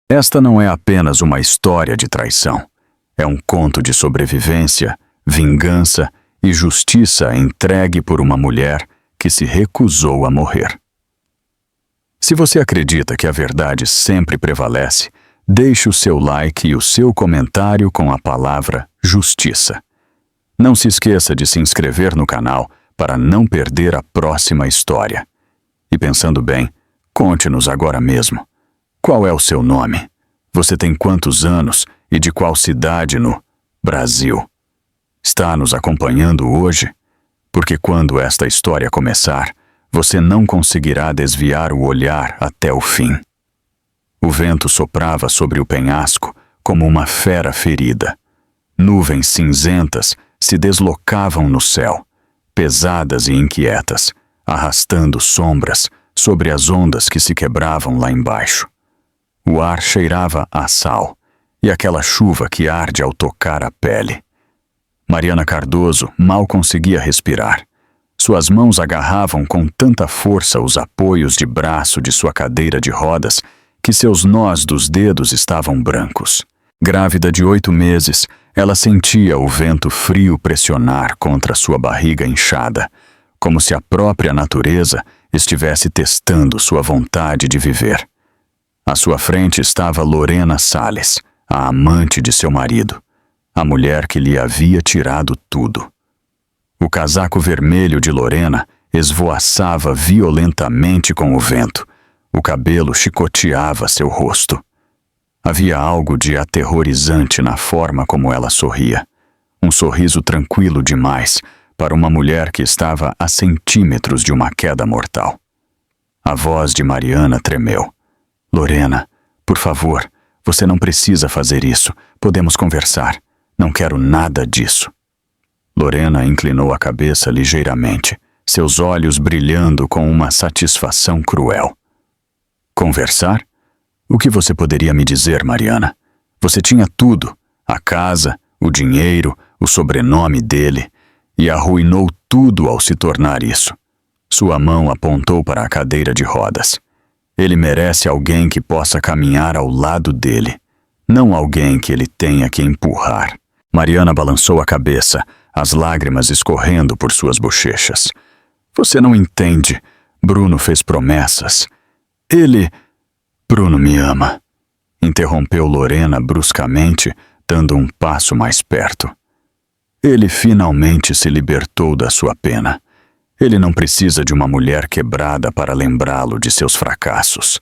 Esta não é apenas uma história de traição. É um conto de sobrevivência, vingança e justiça entregue por uma mulher que se recusou a morrer. Se você acredita que a verdade sempre prevalece, deixe o seu like e o seu comentário com a palavra justiça. Não se esqueça de se inscrever no canal para não perder a próxima história. E pensando bem, conte-nos agora mesmo. Qual é o seu nome? Você tem quantos anos e de qual cidade no Brasil? Está nos acompanhando hoje? Porque quando esta história começar, você não conseguirá desviar o olhar até o fim. O vento soprava sobre o penhasco como uma fera ferida. Nuvens cinzentas se deslocavam no céu, pesadas e inquietas, arrastando sombras sobre as ondas que se quebravam lá embaixo. O ar cheirava a sal e aquela chuva que arde ao tocar a pele. Mariana Cardoso mal conseguia respirar. Suas mãos agarravam com tanta força os apoios de braço de sua cadeira de rodas que seus nós dos dedos estavam brancos. Grávida de 8 meses, ela sentia o vento frio pressionar contra sua barriga inchada, como se a própria natureza estivesse testando sua vontade de viver. À sua frente estava Lorena Salles, a amante de seu marido, a mulher que lhe havia tirado tudo. O casaco vermelho de Lorena esvoaçava violentamente com o vento. O cabelo chicoteava seu rosto. Havia algo de aterrorizante na forma como ela sorria. Um sorriso tranquilo demais para uma mulher que estava a centímetros de uma queda mortal. A voz de Mariana tremeu. Lorena, por favor, você não precisa fazer isso. Podemos conversar. Não quero nada disso. Lorena inclinou a cabeça ligeiramente, seus olhos brilhando com uma satisfação cruel. Conversar? O que você poderia me dizer, Mariana? Você tinha tudo, a casa, o dinheiro, o sobrenome dele, e arruinou tudo ao se tornar isso. Sua mão apontou para a cadeira de rodas. Ele merece alguém que possa caminhar ao lado dele, não alguém que ele tenha que empurrar. Mariana balançou a cabeça, as lágrimas escorrendo por suas bochechas. Você não entende. Bruno fez promessas. Bruno me ama. Interrompeu Lorena bruscamente, dando um passo mais perto. Ele finalmente se libertou da sua pena. Ele não precisa de uma mulher quebrada para lembrá-lo de seus fracassos.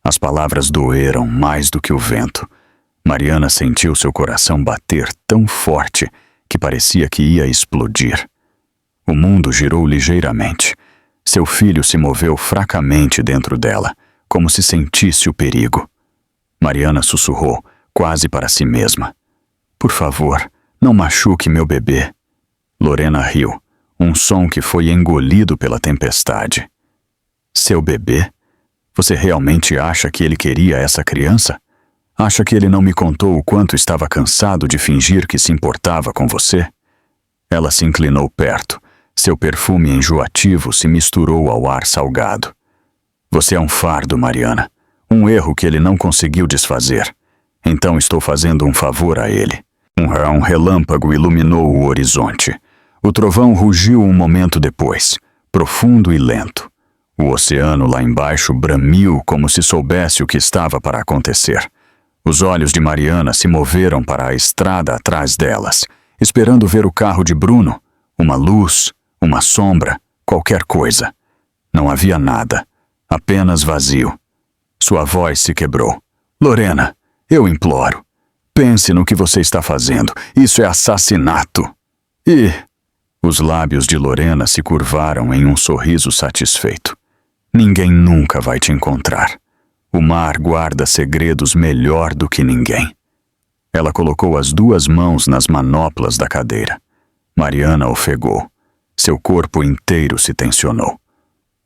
As palavras doeram mais do que o vento. Mariana sentiu seu coração bater tão forte que parecia que ia explodir. O mundo girou ligeiramente. Seu filho se moveu fracamente dentro dela, como se sentisse o perigo. Mariana sussurrou, quase para si mesma. Por favor, não machuque meu bebê. Lorena riu, um som que foi engolido pela tempestade. Seu bebê? Você realmente acha que ele queria essa criança? Acha que ele não me contou o quanto estava cansado de fingir que se importava com você? Ela se inclinou perto. Seu perfume enjoativo se misturou ao ar salgado. Você é um fardo, Mariana. Um erro que ele não conseguiu desfazer. Então estou fazendo um favor a ele. Um relâmpago iluminou o horizonte. O trovão rugiu um momento depois, profundo e lento. O oceano lá embaixo bramiu como se soubesse o que estava para acontecer. Os olhos de Mariana se moveram para a estrada atrás delas, esperando ver o carro de Bruno, uma luz, uma sombra, qualquer coisa. Não havia nada, apenas vazio. Sua voz se quebrou. Lorena, eu imploro. Pense no que você está fazendo. Isso é assassinato. Os lábios de Lorena se curvaram em um sorriso satisfeito. Ninguém nunca vai te encontrar. O mar guarda segredos melhor do que ninguém. Ela colocou as 2 mãos nas manoplas da cadeira. Mariana ofegou. Seu corpo inteiro se tensionou.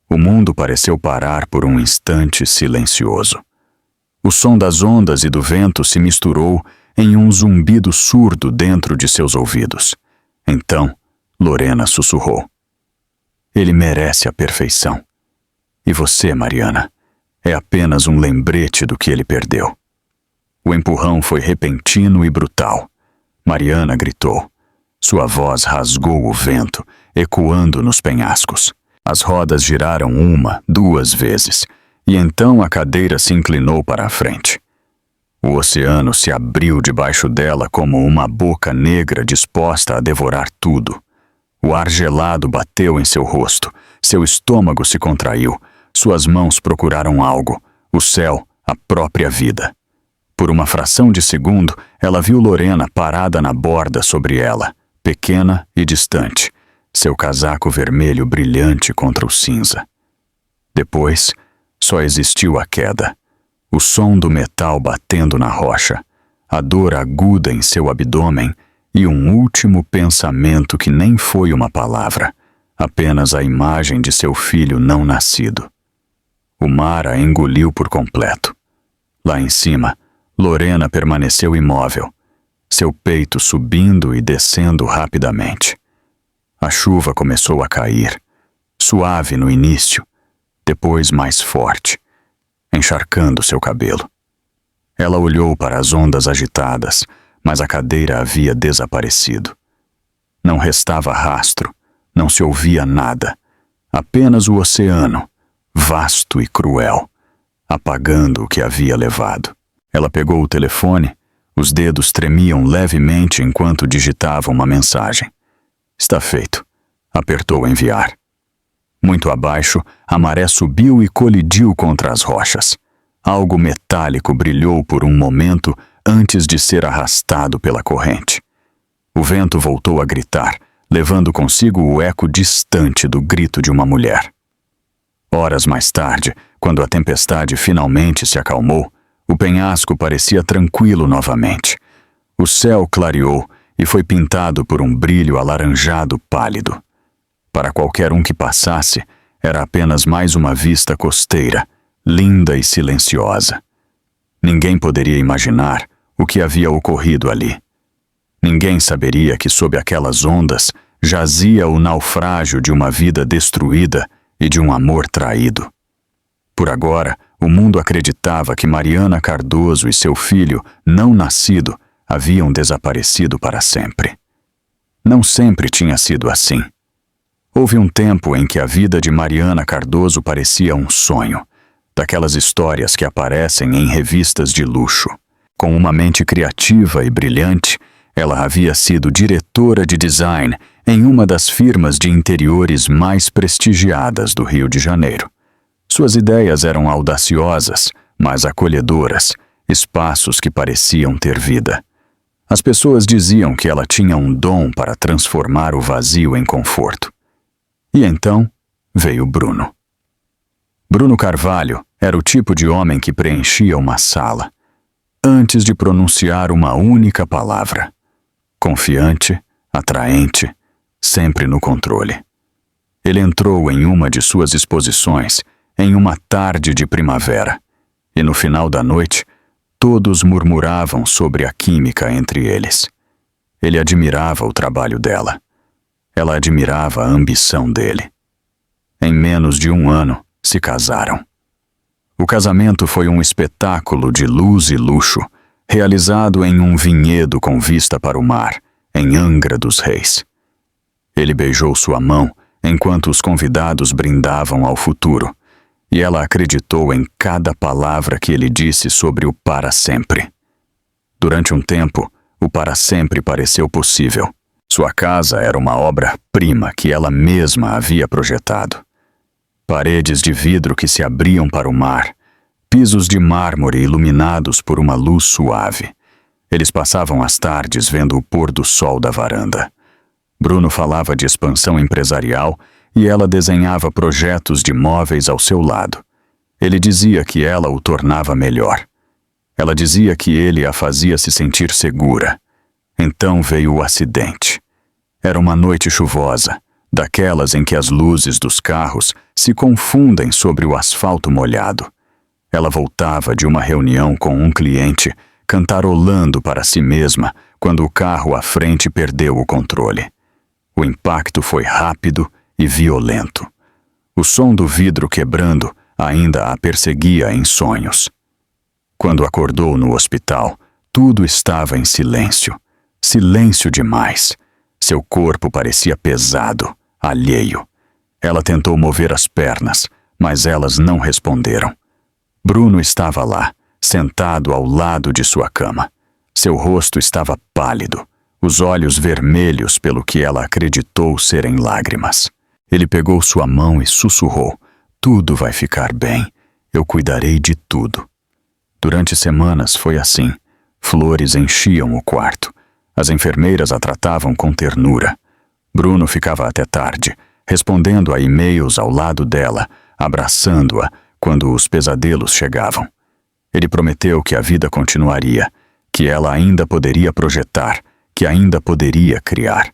O mundo pareceu parar por um instante silencioso. O som das ondas e do vento se misturou em um zumbido surdo dentro de seus ouvidos. Então, Lorena sussurrou. Ele merece a perfeição. E você, Mariana, é apenas um lembrete do que ele perdeu. O empurrão foi repentino e brutal. Mariana gritou. Sua voz rasgou o vento, ecoando nos penhascos. As rodas giraram 1, 2 vezes, e então a cadeira se inclinou para a frente. O oceano se abriu debaixo dela como uma boca negra disposta a devorar tudo. O ar gelado bateu em seu rosto, seu estômago se contraiu, suas mãos procuraram algo, o céu, a própria vida. Por uma fração de segundo, ela viu Lorena parada na borda sobre ela, pequena e distante, seu casaco vermelho brilhante contra o cinza. Depois, só existiu a queda, o som do metal batendo na rocha, a dor aguda em seu abdômen e um último pensamento que nem foi uma palavra, apenas a imagem de seu filho não nascido. O mar a engoliu por completo. Lá em cima, Lorena permaneceu imóvel, seu peito subindo e descendo rapidamente. A chuva começou a cair, suave no início, depois mais forte, encharcando seu cabelo. Ela olhou para as ondas agitadas, mas a cadeira havia desaparecido. Não restava rastro, não se ouvia nada, apenas o oceano, vasto e cruel, apagando o que havia levado. Ela pegou o telefone, os dedos tremiam levemente enquanto digitava uma mensagem. Está feito. Apertou enviar. Muito abaixo, a maré subiu e colidiu contra as rochas. Algo metálico brilhou por um momento antes de ser arrastado pela corrente. O vento voltou a gritar, levando consigo o eco distante do grito de uma mulher. Horas mais tarde, quando a tempestade finalmente se acalmou, o penhasco parecia tranquilo novamente. O céu clareou e foi pintado por um brilho alaranjado pálido. Para qualquer um que passasse, era apenas mais uma vista costeira, linda e silenciosa. Ninguém poderia imaginar o que havia ocorrido ali. Ninguém saberia que sob aquelas ondas jazia o naufrágio de uma vida destruída e de um amor traído. Por agora, o mundo acreditava que Mariana Cardoso e seu filho, não nascido, haviam desaparecido para sempre. Não sempre tinha sido assim. Houve um tempo em que a vida de Mariana Cardoso parecia um sonho, daquelas histórias que aparecem em revistas de luxo. Com uma mente criativa e brilhante, ela havia sido diretora de design em uma das firmas de interiores mais prestigiadas do Rio de Janeiro. Suas ideias eram audaciosas, mas acolhedoras, espaços que pareciam ter vida. As pessoas diziam que ela tinha um dom para transformar o vazio em conforto. E então veio Bruno. Bruno Carvalho era o tipo de homem que preenchia uma sala, antes de pronunciar uma única palavra. Confiante, atraente, sempre no controle. Ele entrou em uma de suas exposições em uma tarde de primavera, e no final da noite, todos murmuravam sobre a química entre eles. Ele admirava o trabalho dela. Ela admirava a ambição dele. Em menos de 1 ano, se casaram. O casamento foi um espetáculo de luz e luxo, realizado em um vinhedo com vista para o mar, em Angra dos Reis. Ele beijou sua mão enquanto os convidados brindavam ao futuro, e ela acreditou em cada palavra que ele disse sobre o para sempre. Durante um tempo, o para sempre pareceu possível. Sua casa era uma obra-prima que ela mesma havia projetado. Paredes de vidro que se abriam para o mar, pisos de mármore iluminados por uma luz suave. Eles passavam as tardes vendo o pôr do sol da varanda. Bruno falava de expansão empresarial e ela desenhava projetos de móveis ao seu lado. Ele dizia que ela o tornava melhor. Ela dizia que ele a fazia se sentir segura. Então veio o acidente. Era uma noite chuvosa, daquelas em que as luzes dos carros se confundem sobre o asfalto molhado. Ela voltava de uma reunião com um cliente, cantarolando para si mesma quando o carro à frente perdeu o controle. O impacto foi rápido e violento. O som do vidro quebrando ainda a perseguia em sonhos. Quando acordou no hospital, Tudo estava em silêncio. Silêncio demais. Seu corpo parecia pesado, alheio. Ela tentou mover as pernas, mas elas não responderam. Bruno estava lá, sentado ao lado de sua cama. Seu rosto estava pálido, os olhos vermelhos pelo que ela acreditou serem lágrimas. Ele pegou sua mão e sussurrou: "Tudo vai ficar bem. Eu cuidarei de tudo." Durante semanas foi assim. Flores enchiam o quarto. As enfermeiras a tratavam com ternura. Bruno ficava até tarde, respondendo a e-mails ao lado dela, abraçando-a quando os pesadelos chegavam. Ele prometeu que a vida continuaria, que ela ainda poderia projetar, que ainda poderia criar.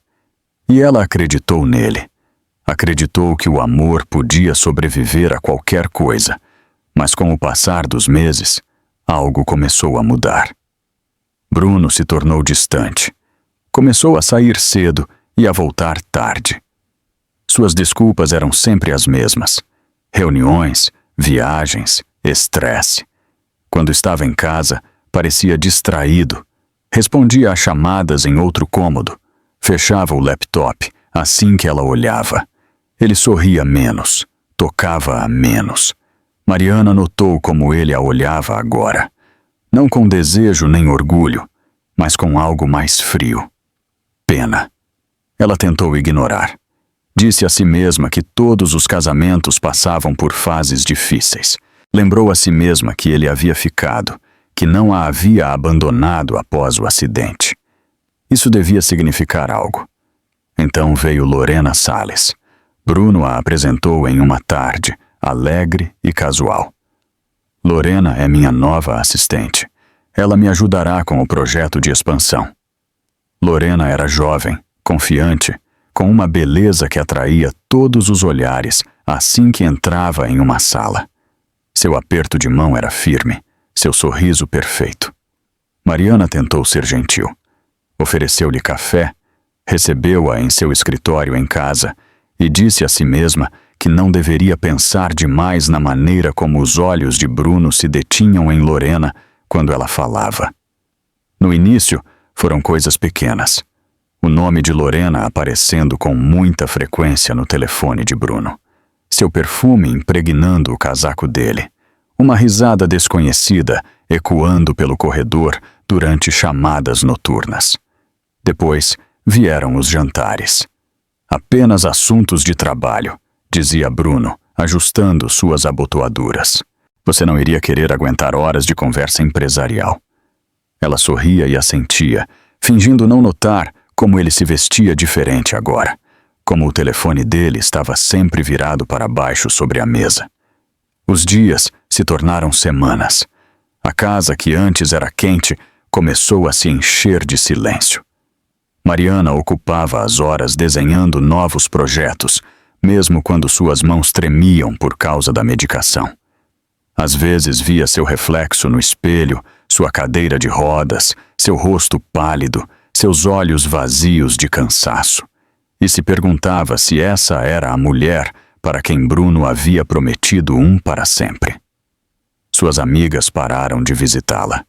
E ela acreditou nele. Acreditou que o amor podia sobreviver a qualquer coisa, mas com o passar dos meses, algo começou a mudar. Bruno se tornou distante. Começou a sair cedo e a voltar tarde. Suas desculpas eram sempre as mesmas: reuniões, viagens, estresse. Quando estava em casa, parecia distraído. Respondia a chamadas em outro cômodo. Fechava o laptop assim que ela olhava. Ele sorria menos, tocava-a menos. Mariana notou como ele a olhava agora. Não com desejo nem orgulho, mas com algo mais frio. Pena. Ela tentou ignorar. Disse a si mesma que todos os casamentos passavam por fases difíceis. Lembrou a si mesma que ele havia ficado, que não a havia abandonado após o acidente. Isso devia significar algo. Então veio Lorena Salles. Bruno a apresentou em uma tarde, alegre e casual. Lorena é minha nova assistente. Ela me ajudará com o projeto de expansão. Lorena era jovem, confiante, com uma beleza que atraía todos os olhares assim que entrava em uma sala. Seu aperto de mão era firme, seu sorriso perfeito. Mariana tentou ser gentil. Ofereceu-lhe café, recebeu-a em seu escritório em casa e disse a si mesma que não deveria pensar demais na maneira como os olhos de Bruno se detinham em Lorena quando ela falava. No início, foram coisas pequenas. O nome de Lorena aparecendo com muita frequência no telefone de Bruno. Seu perfume impregnando o casaco dele. Uma risada desconhecida ecoando pelo corredor durante chamadas noturnas. Depois vieram os jantares. Apenas assuntos de trabalho, dizia Bruno, ajustando suas abotoaduras. Você não iria querer aguentar horas de conversa empresarial. Ela sorria e assentia, fingindo não notar como ele se vestia diferente agora, como o telefone dele estava sempre virado para baixo sobre a mesa. Os dias se tornaram semanas. A casa que antes era quente começou a se encher de silêncio. Mariana ocupava as horas desenhando novos projetos, mesmo quando suas mãos tremiam por causa da medicação. Às vezes via seu reflexo no espelho, sua cadeira de rodas, seu rosto pálido, seus olhos vazios de cansaço, e se perguntava se essa era a mulher para quem Bruno havia prometido um para sempre. Suas amigas pararam de visitá-la.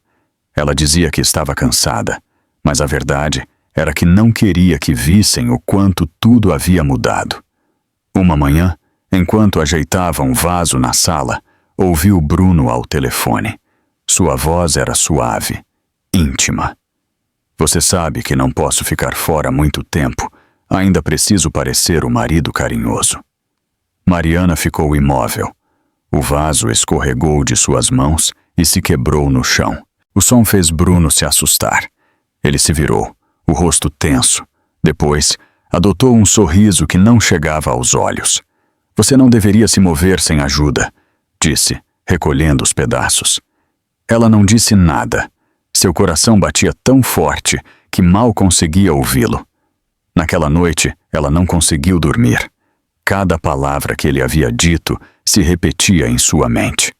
Ela dizia que estava cansada, mas a verdade era que não queria que vissem o quanto tudo havia mudado. Uma manhã, enquanto ajeitava um vaso na sala, ouviu Bruno ao telefone. Sua voz era suave, íntima. Você sabe que não posso ficar fora muito tempo. Ainda preciso parecer o marido carinhoso. Mariana ficou imóvel. O vaso escorregou de suas mãos e se quebrou no chão. O som fez Bruno se assustar. Ele se virou, o rosto tenso. Depois, adotou um sorriso que não chegava aos olhos. Você não deveria se mover sem ajuda, disse, recolhendo os pedaços. Ela não disse nada. Seu coração batia tão forte que mal conseguia ouvi-lo. Naquela noite, ela não conseguiu dormir. Cada palavra que ele havia dito se repetia em sua mente.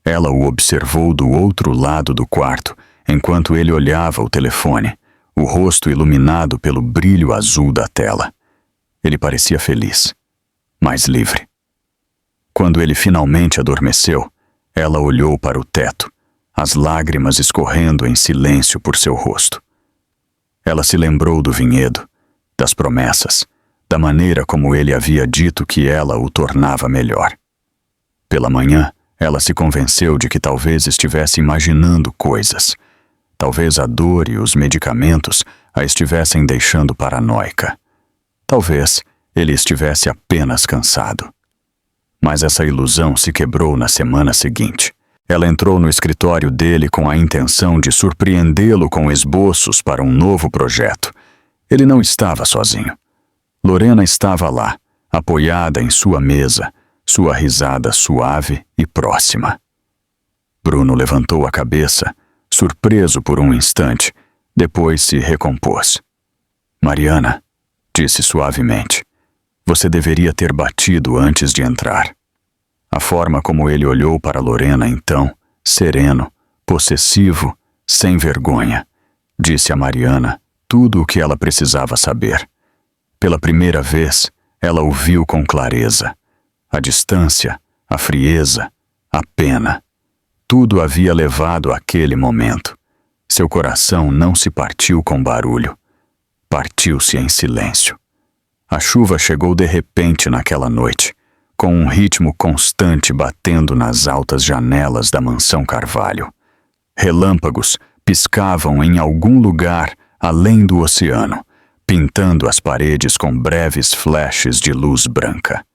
Ela o observou do outro lado do quarto, enquanto ele olhava o telefone, o rosto iluminado pelo brilho azul da tela. Ele parecia feliz, mais livre. Quando ele finalmente adormeceu, ela olhou para o teto. as lágrimas escorrendo em silêncio por seu rosto. Ela se lembrou do vinhedo, das promessas, da maneira como ele havia dito que ela o tornava melhor. Pela manhã, ela se convenceu de que talvez estivesse imaginando coisas. Talvez a dor e os medicamentos a estivessem deixando paranoica. Talvez ele estivesse apenas cansado. Mas essa ilusão se quebrou na semana seguinte. Ela entrou no escritório dele com a intenção de surpreendê-lo com esboços para um novo projeto. Ele não estava sozinho. Lorena estava lá, apoiada em sua mesa, sua risada suave e próxima. Bruno levantou a cabeça, surpreso por um instante, depois se recompôs. Mariana, disse suavemente, você deveria ter batido antes de entrar. A forma como ele olhou para Lorena então, sereno, possessivo, sem vergonha, disse a Mariana tudo o que ela precisava saber. Pela primeira vez, ela o viu com clareza. A distância, a frieza, a pena. Tudo havia levado àquele momento. Seu coração não se partiu com barulho. Partiu-se em silêncio. A chuva chegou de repente naquela noite, com um ritmo constante batendo nas altas janelas da mansão Carvalho. Relâmpagos piscavam em algum lugar além do oceano, pintando as paredes com breves flashes de luz branca.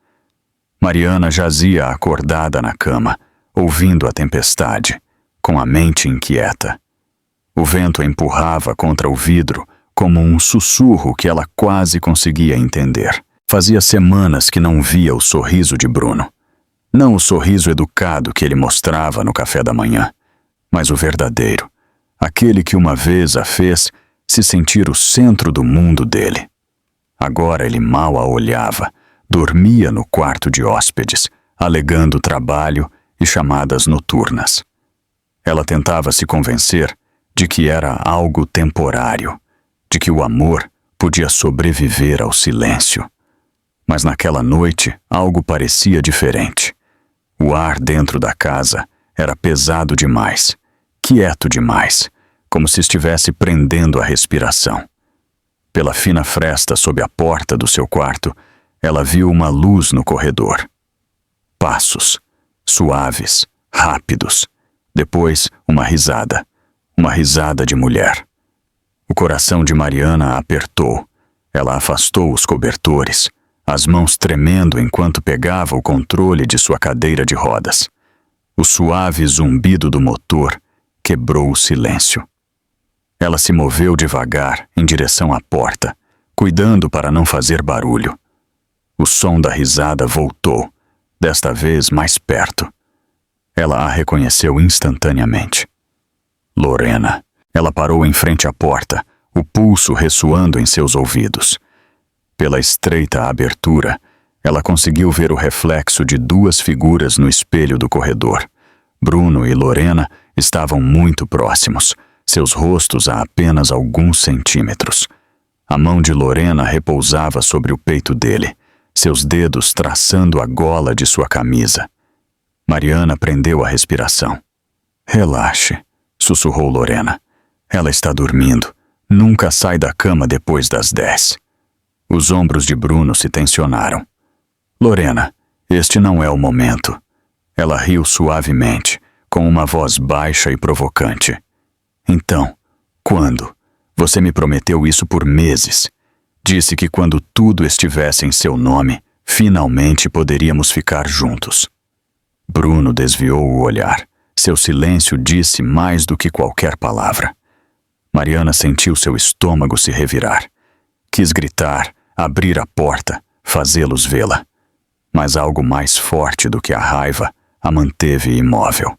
Mariana jazia acordada na cama, ouvindo a tempestade, com a mente inquieta. O vento empurrava contra o vidro como um sussurro que ela quase conseguia entender. Fazia semanas que não via o sorriso de Bruno. Não o sorriso educado que ele mostrava no café da manhã, mas o verdadeiro, aquele que uma vez a fez se sentir o centro do mundo dele. Agora ele mal a olhava, dormia no quarto de hóspedes, alegando trabalho e chamadas noturnas. Ela tentava se convencer de que era algo temporário, de que o amor podia sobreviver ao silêncio. Mas naquela noite algo parecia diferente. O ar dentro da casa era pesado demais, quieto demais, como se estivesse prendendo a respiração. Pela fina fresta sob a porta do seu quarto, ela viu uma luz no corredor. Passos, suaves, rápidos. Depois, uma risada de mulher. O coração de Mariana apertou. Ela afastou os cobertores, as mãos tremendo enquanto pegava o controle de sua cadeira de rodas. O suave zumbido do motor quebrou o silêncio. Ela se moveu devagar em direção à porta, cuidando para não fazer barulho. O som da risada voltou, desta vez mais perto. Ela a reconheceu instantaneamente. Lorena. Ela parou em frente à porta, o pulso ressoando em seus ouvidos. Pela estreita abertura, ela conseguiu ver o reflexo de duas figuras no espelho do corredor. Bruno e Lorena estavam muito próximos, seus rostos a apenas alguns centímetros. A mão de Lorena repousava sobre o peito dele, seus dedos traçando a gola de sua camisa. Mariana prendeu a respiração. Relaxe, sussurrou Lorena. Ela está dormindo. Nunca sai da cama depois das 10. Os ombros de Bruno se tensionaram. Lorena, este não é o momento. Ela riu suavemente, com uma voz baixa e provocante. Então, quando? Você me prometeu isso por meses. Disse que quando tudo estivesse em seu nome, finalmente poderíamos ficar juntos. Bruno desviou o olhar. Seu silêncio disse mais do que qualquer palavra. Mariana sentiu seu estômago se revirar. Quis gritar, abrir a porta, fazê-los vê-la. Mas algo mais forte do que a raiva a manteve imóvel.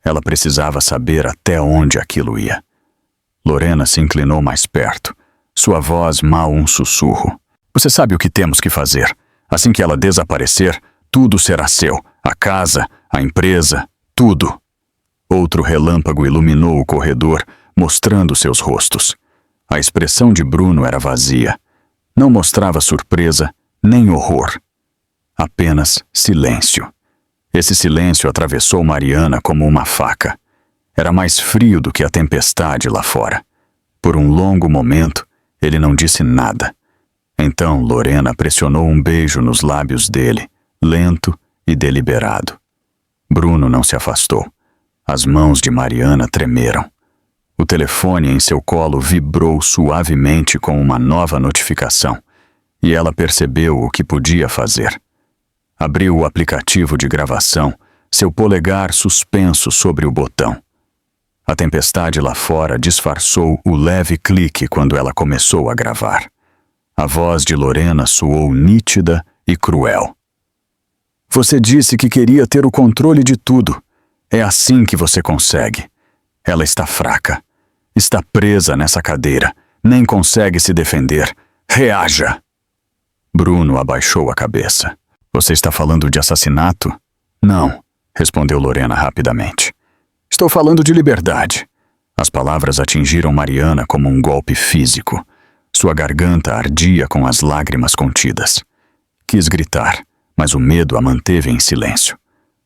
Ela precisava saber até onde aquilo ia. Lorena se inclinou mais perto, sua voz mal um sussurro. Você sabe o que temos que fazer. Assim que ela desaparecer, tudo será seu. A casa, a empresa, tudo. Outro relâmpago iluminou o corredor, mostrando seus rostos. A expressão de Bruno era vazia. Não mostrava surpresa, nem horror. Apenas silêncio. Esse silêncio atravessou Mariana como uma faca. Era mais frio do que a tempestade lá fora. Por um longo momento, ele não disse nada. Então Lorena pressionou um beijo nos lábios dele, lento e deliberado. Bruno não se afastou. As mãos de Mariana tremeram. O telefone em seu colo vibrou suavemente com uma nova notificação, e ela percebeu o que podia fazer. Abriu o aplicativo de gravação, seu polegar suspenso sobre o botão. A tempestade lá fora disfarçou o leve clique quando ela começou a gravar. A voz de Lorena soou nítida e cruel. Você disse que queria ter o controle de tudo. É assim que você consegue. Ela está fraca. Está presa nessa cadeira. Nem consegue se defender. Reaja! Bruno abaixou a cabeça. Você está falando de assassinato? Não, respondeu Lorena rapidamente. Estou falando de liberdade. As palavras atingiram Mariana como um golpe físico. Sua garganta ardia com as lágrimas contidas. Quis gritar, mas o medo a manteve em silêncio.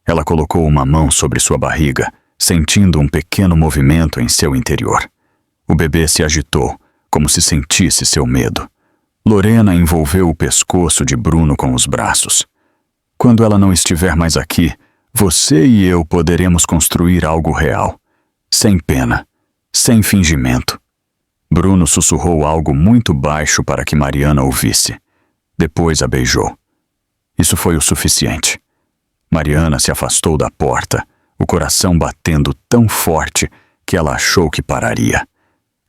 Ela colocou uma mão sobre sua barriga, sentindo um pequeno movimento em seu interior. O bebê se agitou, como se sentisse seu medo. Lorena envolveu o pescoço de Bruno com os braços. Quando ela não estiver mais aqui, você e eu poderemos construir algo real. Sem pena, sem fingimento. Bruno sussurrou algo muito baixo para que Mariana ouvisse. Depois a beijou. Isso foi o suficiente. Mariana se afastou da porta, o coração batendo tão forte que ela achou que pararia.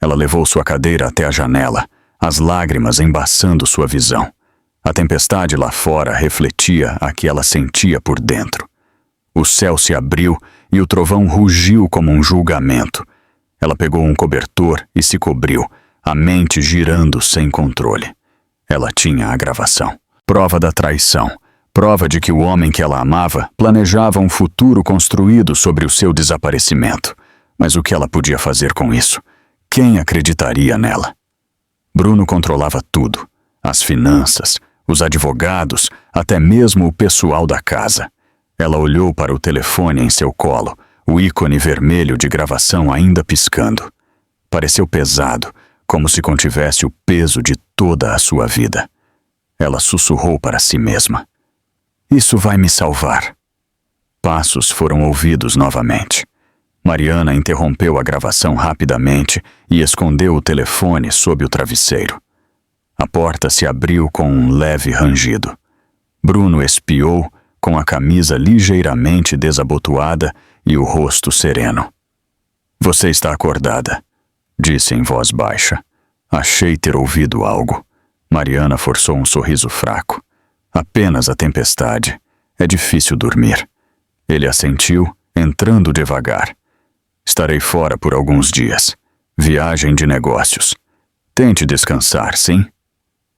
Ela levou sua cadeira até a janela, as lágrimas embaçando sua visão. A tempestade lá fora refletia a que ela sentia por dentro. O céu se abriu e o trovão rugiu como um julgamento. Ela pegou um cobertor e se cobriu, a mente girando sem controle. Ela tinha a gravação. Prova da traição. Prova de que o homem que ela amava planejava um futuro construído sobre o seu desaparecimento. Mas o que ela podia fazer com isso? Quem acreditaria nela? Bruno controlava tudo. As finanças, os advogados, até mesmo o pessoal da casa. Ela olhou para o telefone em seu colo, o ícone vermelho de gravação ainda piscando. Pareceu pesado, como se contivesse o peso de toda a sua vida. Ela sussurrou para si mesma. Isso vai me salvar. Passos foram ouvidos novamente. Mariana interrompeu a gravação rapidamente e escondeu o telefone sob o travesseiro. A porta se abriu com um leve rangido. Bruno espiou, com a camisa ligeiramente desabotoada e o rosto sereno. Você está acordada, disse em voz baixa. Achei ter ouvido algo. Mariana forçou um sorriso fraco. Apenas a tempestade. É difícil dormir. Ele assentiu, entrando devagar. Estarei fora por alguns dias. Viagem de negócios. Tente descansar, sim?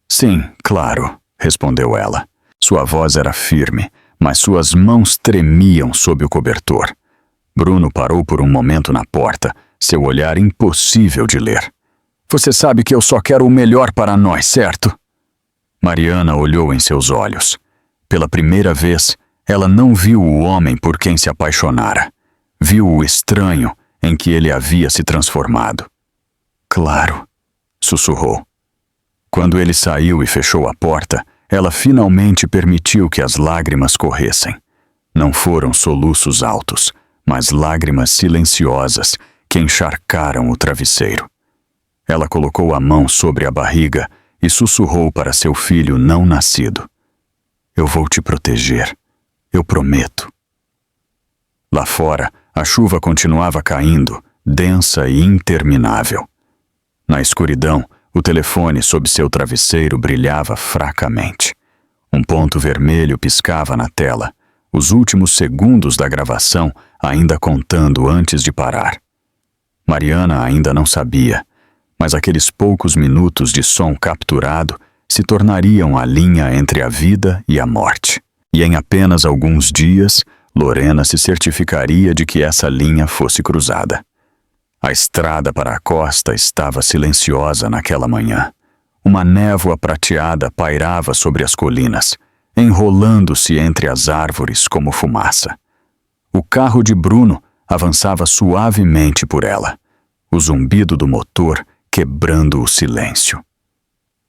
Sim, claro, respondeu ela. Sua voz era firme, mas suas mãos tremiam sob o cobertor. Bruno parou por um momento na porta, seu olhar impossível de ler. Você sabe que eu só quero o melhor para nós, certo? Mariana olhou em seus olhos. Pela primeira vez, ela não viu o homem por quem se apaixonara. Viu o estranho em que ele havia se transformado. Claro, sussurrou. Quando ele saiu e fechou a porta, ela finalmente permitiu que as lágrimas corressem. Não foram soluços altos, mas lágrimas silenciosas que encharcaram o travesseiro. Ela colocou a mão sobre a barriga e sussurrou para seu filho não nascido. Eu vou te proteger, eu prometo. Lá fora, a chuva continuava caindo, densa e interminável. Na escuridão, o telefone sob seu travesseiro brilhava fracamente. Um ponto vermelho piscava na tela, os últimos segundos da gravação ainda contando antes de parar. Mariana ainda não sabia, mas aqueles poucos minutos de som capturado se tornariam a linha entre a vida e a morte. E em apenas alguns dias, Lorena se certificaria de que essa linha fosse cruzada. A estrada para a costa estava silenciosa naquela manhã. Uma névoa prateada pairava sobre as colinas, enrolando-se entre as árvores como fumaça. O carro de Bruno, avançava suavemente por ela, o zumbido do motor quebrando o silêncio.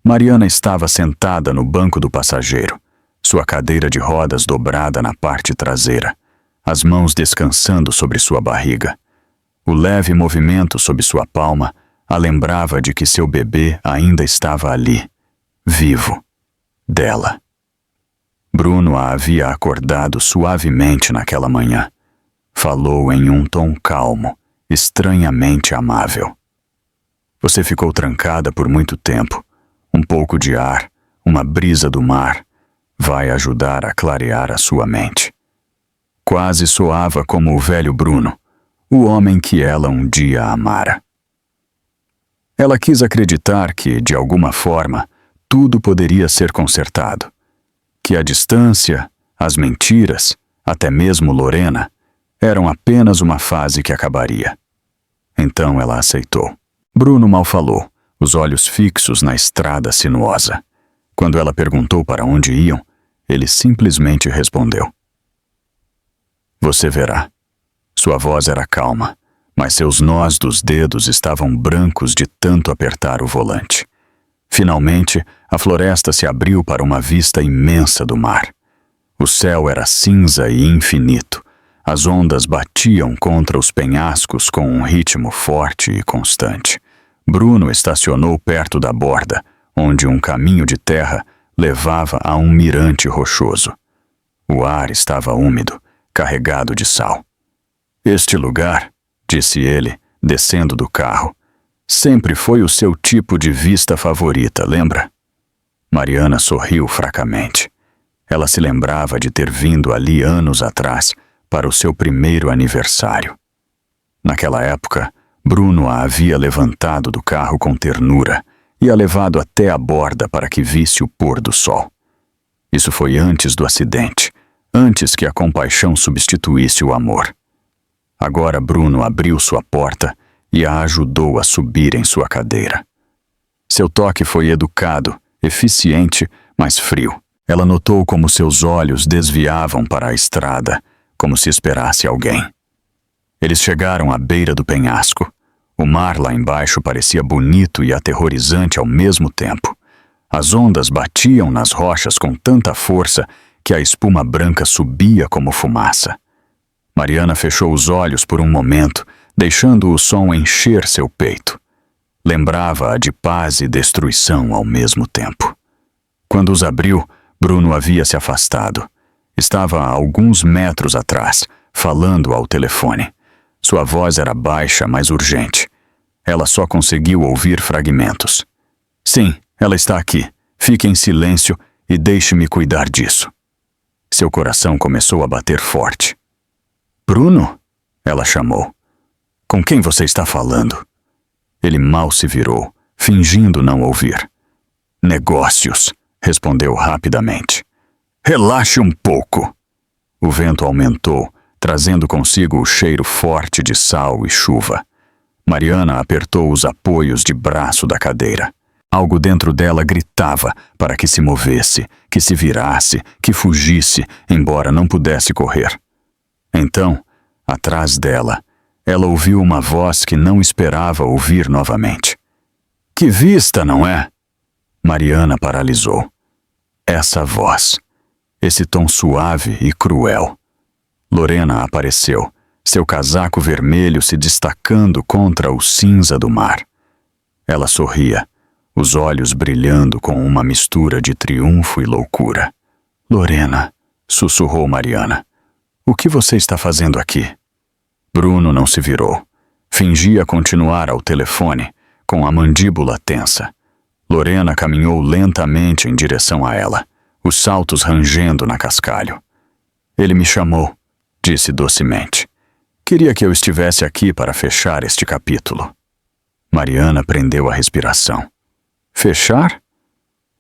Mariana estava sentada no banco do passageiro, sua cadeira de rodas dobrada na parte traseira, as mãos descansando sobre sua barriga. O leve movimento sob sua palma a lembrava de que seu bebê ainda estava ali, vivo, dela. Bruno a havia acordado suavemente naquela manhã. Falou em um tom calmo, estranhamente amável. Você ficou trancada por muito tempo. Um pouco de ar, uma brisa do mar, vai ajudar a clarear a sua mente. Quase soava como o velho Bruno, o homem que ela um dia amara. Ela quis acreditar que, de alguma forma, tudo poderia ser consertado. Que a distância, as mentiras, até mesmo Lorena, eram apenas uma fase que acabaria. Então ela aceitou. Bruno mal falou, os olhos fixos na estrada sinuosa. Quando ela perguntou para onde iam, ele simplesmente respondeu: Você verá. Sua voz era calma, mas seus nós dos dedos estavam brancos de tanto apertar o volante. Finalmente, a floresta se abriu para uma vista imensa do mar. O céu era cinza e infinito. As ondas batiam contra os penhascos com um ritmo forte e constante. Bruno estacionou perto da borda, onde um caminho de terra levava a um mirante rochoso. O ar estava úmido, carregado de sal. Este lugar, disse ele, descendo do carro, sempre foi o seu tipo de vista favorita, lembra? Mariana sorriu fracamente. Ela se lembrava de ter vindo ali anos atrás para o seu primeiro aniversário. Naquela época, Bruno a havia levantado do carro com ternura e a levado até a borda para que visse o pôr do sol. Isso foi antes do acidente, antes que a compaixão substituísse o amor. Agora Bruno abriu sua porta e a ajudou a subir em sua cadeira. Seu toque foi educado, eficiente, mas frio. Ela notou como seus olhos desviavam para a estrada, como se esperasse alguém. Eles chegaram à beira do penhasco. O mar lá embaixo parecia bonito e aterrorizante ao mesmo tempo. As ondas batiam nas rochas com tanta força que a espuma branca subia como fumaça. Mariana fechou os olhos por um momento, deixando o som encher seu peito. Lembrava-a de paz e destruição ao mesmo tempo. Quando os abriu, Bruno havia se afastado. Estava a alguns metros atrás, falando ao telefone. Sua voz era baixa, mas urgente. Ela só conseguiu ouvir fragmentos. Sim, ela está aqui. Fique em silêncio e deixe-me cuidar disso. Seu coração começou a bater forte. Bruno? Ela chamou. Com quem você está falando? Ele mal se virou, fingindo não ouvir. Negócios, respondeu rapidamente. Relaxe um pouco. O vento aumentou, trazendo consigo o cheiro forte de sal e chuva. Mariana apertou os apoios de braço da cadeira. Algo dentro dela gritava para que se movesse, que se virasse, que fugisse, embora não pudesse correr. Então, atrás dela, ela ouviu uma voz que não esperava ouvir novamente. Que vista, não é? Mariana paralisou. Essa voz, esse tom suave e cruel. Lorena apareceu, seu casaco vermelho se destacando contra o cinza do mar. Ela sorria, os olhos brilhando com uma mistura de triunfo e loucura. Lorena, sussurrou Mariana, o que você está fazendo aqui? Bruno não se virou. Fingia continuar ao telefone, com a mandíbula tensa. Lorena caminhou lentamente em direção a ela, os saltos rangendo na cascalho. Ele me chamou, disse docemente. Queria que eu estivesse aqui para fechar este capítulo. Mariana prendeu a respiração. Fechar?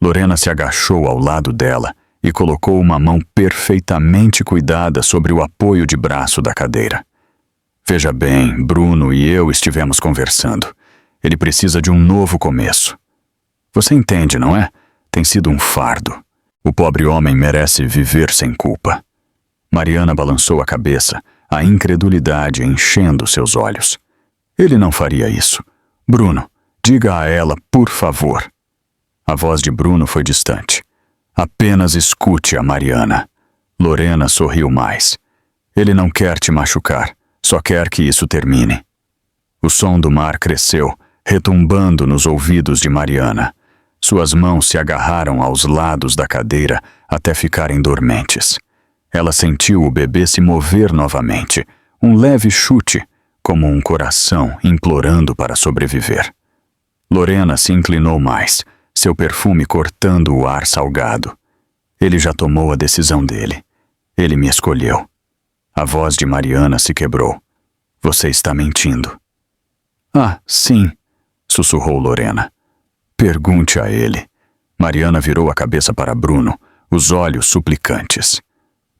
Lorena se agachou ao lado dela e colocou uma mão perfeitamente cuidada sobre o apoio de braço da cadeira. Veja bem, Bruno e eu estivemos conversando. Ele precisa de um novo começo. Você entende, não é? Tem sido um fardo. O pobre homem merece viver sem culpa. Mariana balançou a cabeça, a incredulidade enchendo seus olhos. Ele não faria isso. Bruno, diga a ela, por favor. A voz de Bruno foi distante. Apenas escute a Mariana. Lorena sorriu mais. Ele não quer te machucar, só quer que isso termine. O som do mar cresceu, retumbando nos ouvidos de Mariana. Suas mãos se agarraram aos lados da cadeira até ficarem dormentes. Ela sentiu o bebê se mover novamente, um leve chute, como um coração implorando para sobreviver. Lorena se inclinou mais, seu perfume cortando o ar salgado. Ele já tomou a decisão dele. Ele me escolheu. A voz de Mariana se quebrou. Você está mentindo. Ah, sim, sussurrou Lorena. Pergunte a ele. Mariana virou a cabeça para Bruno, os olhos suplicantes.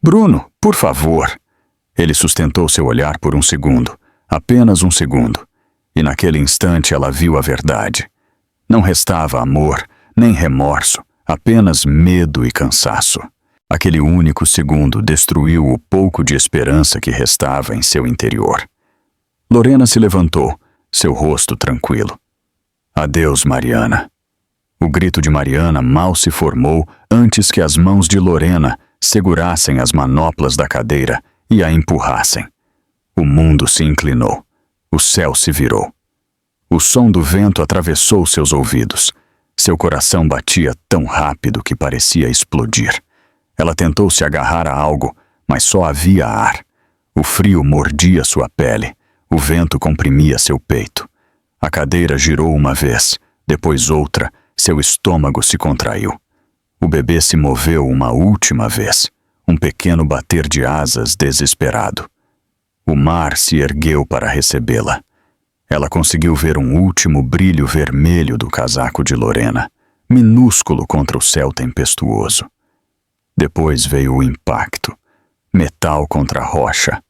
Bruno, por favor. Ele sustentou seu olhar por um segundo, apenas um segundo, e naquele instante ela viu a verdade. Não restava amor, nem remorso, apenas medo e cansaço. Aquele único segundo destruiu o pouco de esperança que restava em seu interior. Lorena se levantou, seu rosto tranquilo. Adeus, Mariana. O grito de Mariana mal se formou antes que as mãos de Lorena segurassem as manoplas da cadeira e a empurrassem. O mundo se inclinou. O céu se virou. O som do vento atravessou seus ouvidos. Seu coração batia tão rápido que parecia explodir. Ela tentou se agarrar a algo, mas só havia ar. O frio mordia sua pele. O vento comprimia seu peito. A cadeira girou uma vez, depois outra. Seu estômago se contraiu. O bebê se moveu uma última vez. Um pequeno bater de asas desesperado. O mar se ergueu para recebê-la. Ela conseguiu ver um último brilho vermelho do casaco de Lorena, minúsculo contra o céu tempestuoso. Depois veio o impacto. Metal contra rocha.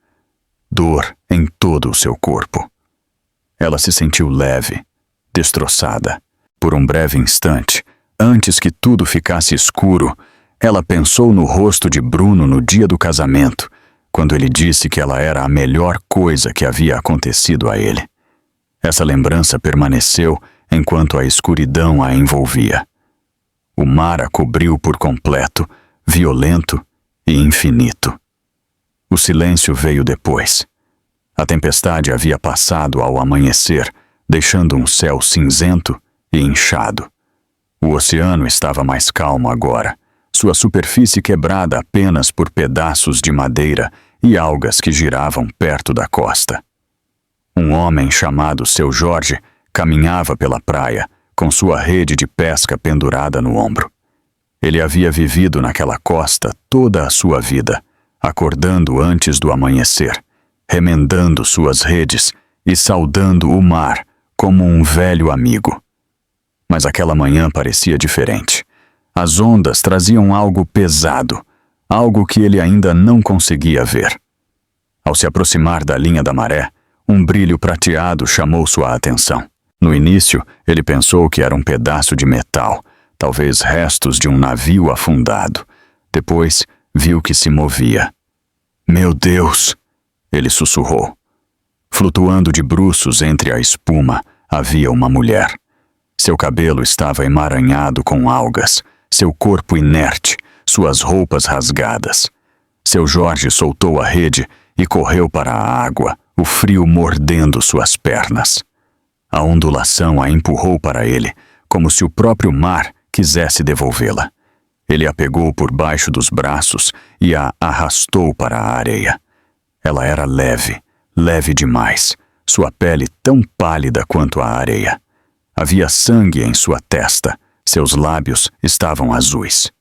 Dor em todo o seu corpo. Ela se sentiu leve, destroçada. Por um breve instante, antes que tudo ficasse escuro, ela pensou no rosto de Bruno no dia do casamento, quando ele disse que ela era a melhor coisa que havia acontecido a ele. Essa lembrança permaneceu enquanto a escuridão a envolvia. O mar a cobriu por completo, violento e infinito. O silêncio veio depois. A tempestade havia passado ao amanhecer, deixando um céu cinzento e inchado. O oceano estava mais calmo agora, sua superfície quebrada apenas por pedaços de madeira e algas que giravam perto da costa. Um homem chamado Seu Jorge caminhava pela praia, com sua rede de pesca pendurada no ombro. Ele havia vivido naquela costa toda a sua vida, acordando antes do amanhecer, remendando suas redes e saudando o mar como um velho amigo. Mas aquela manhã parecia diferente. As ondas traziam algo pesado, algo que ele ainda não conseguia ver. Ao se aproximar da linha da maré, um brilho prateado chamou sua atenção. No início, ele pensou que era um pedaço de metal, talvez restos de um navio afundado. Depois, viu que se movia. Meu Deus! Ele sussurrou. Flutuando de bruços entre a espuma, havia uma mulher. Seu cabelo estava emaranhado com algas, seu corpo inerte, suas roupas rasgadas. Seu Jorge soltou a rede e correu para a água, o frio mordendo suas pernas. A ondulação a empurrou para ele, como se o próprio mar quisesse devolvê-la. Ele a pegou por baixo dos braços e a arrastou para a areia. Ela era leve, leve demais, sua pele tão pálida quanto a areia. Havia sangue em sua testa, seus lábios estavam azuis.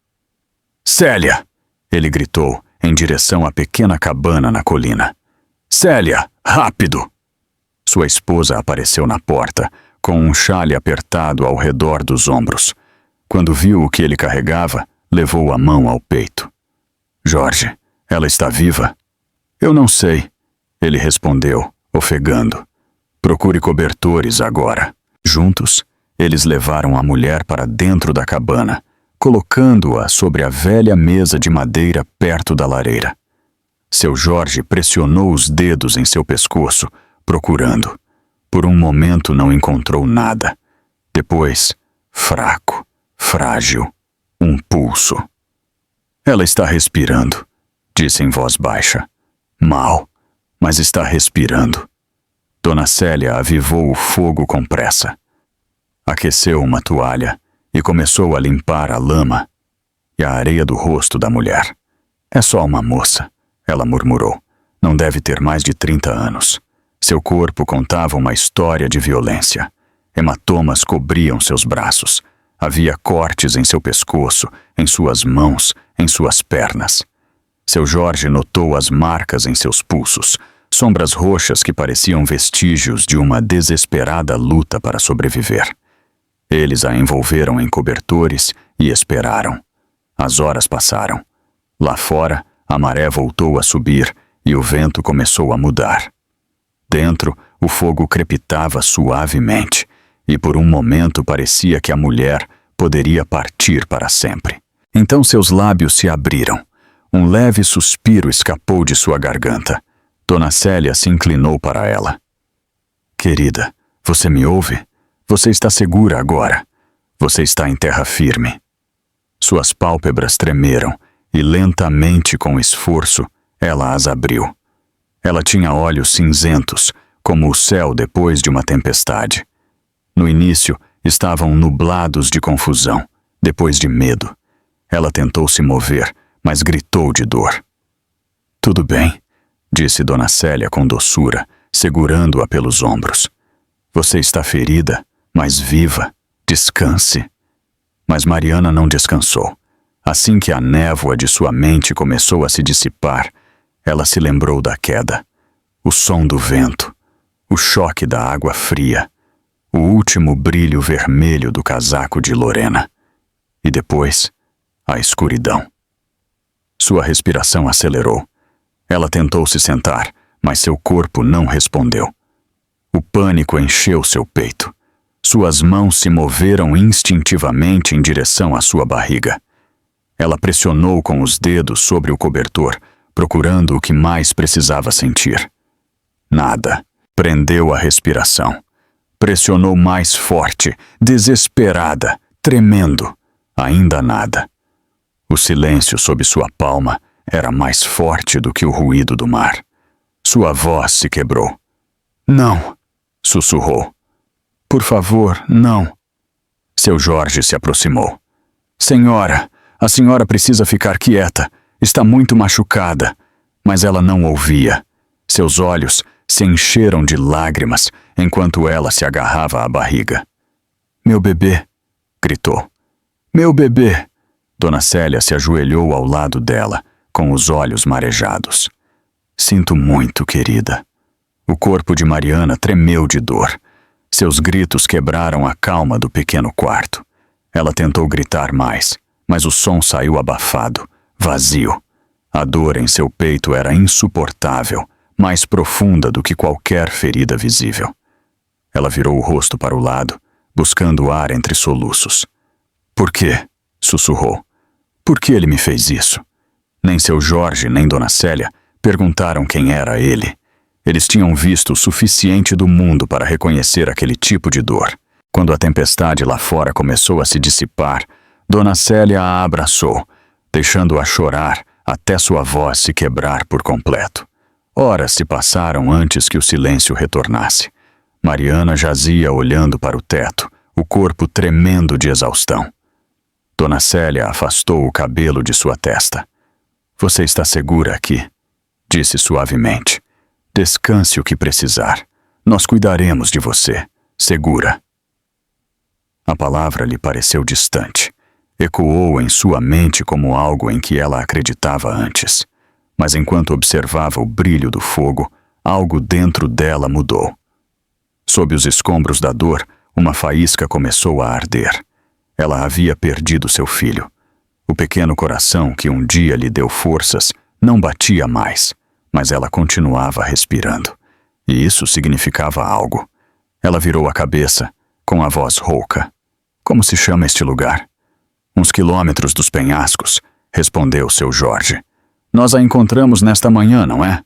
Célia! Ele gritou, em direção à pequena cabana na colina. Célia, rápido! Sua esposa apareceu na porta, com um xale apertado ao redor dos ombros. Quando viu o que ele carregava, levou a mão ao peito. Jorge, ela está viva? Eu não sei, ele respondeu, ofegando. Procure cobertores agora. Juntos, eles levaram a mulher para dentro da cabana, colocando-a sobre a velha mesa de madeira perto da lareira. Seu Jorge pressionou os dedos em seu pescoço, procurando. Por um momento não encontrou nada. Depois, fraco, frágil, um pulso. Ela está respirando, disse em voz baixa. Mal, mas está respirando. Dona Célia avivou o fogo com pressa. Aqueceu uma toalha e começou a limpar a lama e a areia do rosto da mulher. É só uma moça, ela murmurou. Não deve ter mais de 30 anos. Seu corpo contava uma história de violência. Hematomas cobriam seus braços. Havia cortes em seu pescoço, em suas mãos, em suas pernas. Seu Jorge notou as marcas em seus pulsos, sombras roxas que pareciam vestígios de uma desesperada luta para sobreviver. Eles a envolveram em cobertores e esperaram. As horas passaram. Lá fora, a maré voltou a subir e o vento começou a mudar. Dentro, o fogo crepitava suavemente, e por um momento parecia que a mulher poderia partir para sempre. Então seus lábios se abriram. Um leve suspiro escapou de sua garganta. Dona Célia se inclinou para ela. Querida, você me ouve? Você está segura agora. Você está em terra firme. Suas pálpebras tremeram e lentamente, com esforço, ela as abriu. Ela tinha olhos cinzentos, como o céu depois de uma tempestade. No início, estavam nublados de confusão, depois de medo. Ela tentou se mover, mas gritou de dor. Tudo bem, disse Dona Célia com doçura, segurando-a pelos ombros. Você está ferida, mas viva. Descanse. Mas Mariana não descansou. Assim que a névoa de sua mente começou a se dissipar, ela se lembrou da queda, o som do vento, o choque da água fria, o último brilho vermelho do casaco de Lorena. E depois, a escuridão. Sua respiração acelerou. Ela tentou se sentar, mas seu corpo não respondeu. O pânico encheu seu peito. Suas mãos se moveram instintivamente em direção à sua barriga. Ela pressionou com os dedos sobre o cobertor, procurando o que mais precisava sentir. Nada. Prendeu a respiração. Pressionou mais forte, desesperada, tremendo. Ainda nada. O silêncio sob sua palma era mais forte do que o ruído do mar. Sua voz se quebrou. Não, sussurrou. Por favor, não. Seu Jorge se aproximou. Senhora, a senhora precisa ficar quieta. Está muito machucada. Mas ela não ouvia. Seus olhos se encheram de lágrimas enquanto ela se agarrava à barriga. Meu bebê, gritou. Meu bebê. Dona Célia se ajoelhou ao lado dela, com os olhos marejados. Sinto muito, querida. O corpo de Mariana tremeu de dor. Seus gritos quebraram a calma do pequeno quarto. Ela tentou gritar mais, mas o som saiu abafado, vazio. A dor em seu peito era insuportável, mais profunda do que qualquer ferida visível. Ela virou o rosto para o lado, buscando ar entre soluços. Por quê? Sussurrou. Por que ele me fez isso? Nem seu Jorge, nem Dona Célia perguntaram quem era ele. Eles tinham visto o suficiente do mundo para reconhecer aquele tipo de dor. Quando a tempestade lá fora começou a se dissipar, Dona Célia a abraçou, deixando-a chorar até sua voz se quebrar por completo. Horas se passaram antes que o silêncio retornasse. Mariana jazia olhando para o teto, o corpo tremendo de exaustão. Dona Célia afastou o cabelo de sua testa. Você está segura aqui? Disse suavemente. Descanse o que precisar. Nós cuidaremos de você. Segura. A palavra lhe pareceu distante. Ecoou em sua mente como algo em que ela acreditava antes. Mas enquanto observava o brilho do fogo, algo dentro dela mudou. Sob os escombros da dor, uma faísca começou a arder. Ela havia perdido seu filho. O pequeno coração que um dia lhe deu forças não batia mais, mas ela continuava respirando. E isso significava algo. Ela virou a cabeça, com a voz rouca. Como se chama este lugar? Uns quilômetros dos penhascos, respondeu seu Jorge. Nós a encontramos nesta manhã, não é?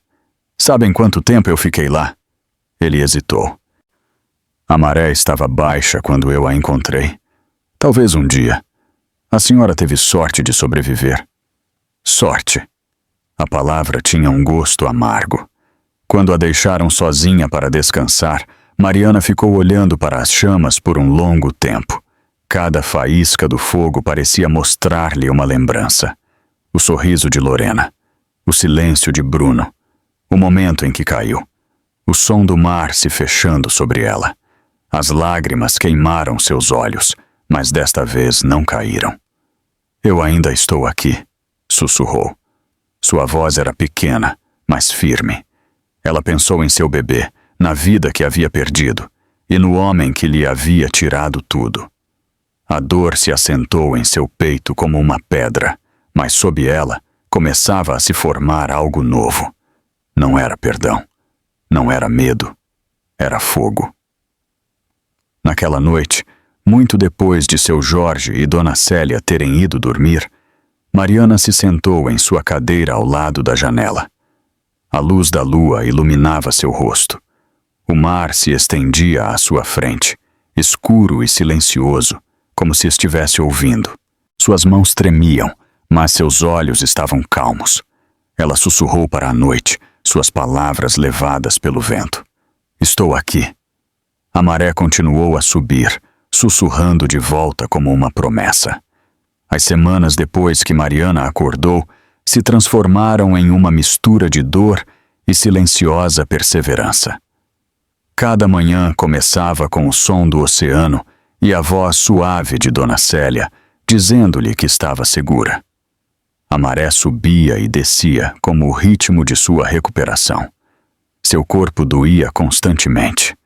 Sabem quanto tempo eu fiquei lá? Ele hesitou. A maré estava baixa quando eu a encontrei. Talvez um dia. A senhora teve sorte de sobreviver. Sorte. A palavra tinha um gosto amargo. Quando a deixaram sozinha para descansar, Mariana ficou olhando para as chamas por um longo tempo. Cada faísca do fogo parecia mostrar-lhe uma lembrança. O sorriso de Lorena. O silêncio de Bruno. O momento em que caiu. O som do mar se fechando sobre ela. As lágrimas queimaram seus olhos, mas desta vez não caíram. Eu ainda estou aqui, sussurrou. Sua voz era pequena, mas firme. Ela pensou em seu bebê, na vida que havia perdido, e no homem que lhe havia tirado tudo. A dor se assentou em seu peito como uma pedra, mas sob ela começava a se formar algo novo. Não era perdão, não era medo, era fogo. Naquela noite, muito depois de seu Jorge e Dona Célia terem ido dormir, Mariana se sentou em sua cadeira ao lado da janela. A luz da lua iluminava seu rosto. O mar se estendia à sua frente, escuro e silencioso, como se estivesse ouvindo. Suas mãos tremiam, mas seus olhos estavam calmos. Ela sussurrou para a noite, suas palavras levadas pelo vento. Estou aqui. A maré continuou a subir, sussurrando de volta como uma promessa. As semanas depois que Mariana acordou, se transformaram em uma mistura de dor e silenciosa perseverança. Cada manhã começava com o som do oceano e a voz suave de Dona Célia, dizendo-lhe que estava segura. A maré subia e descia como o ritmo de sua recuperação. Seu corpo doía constantemente.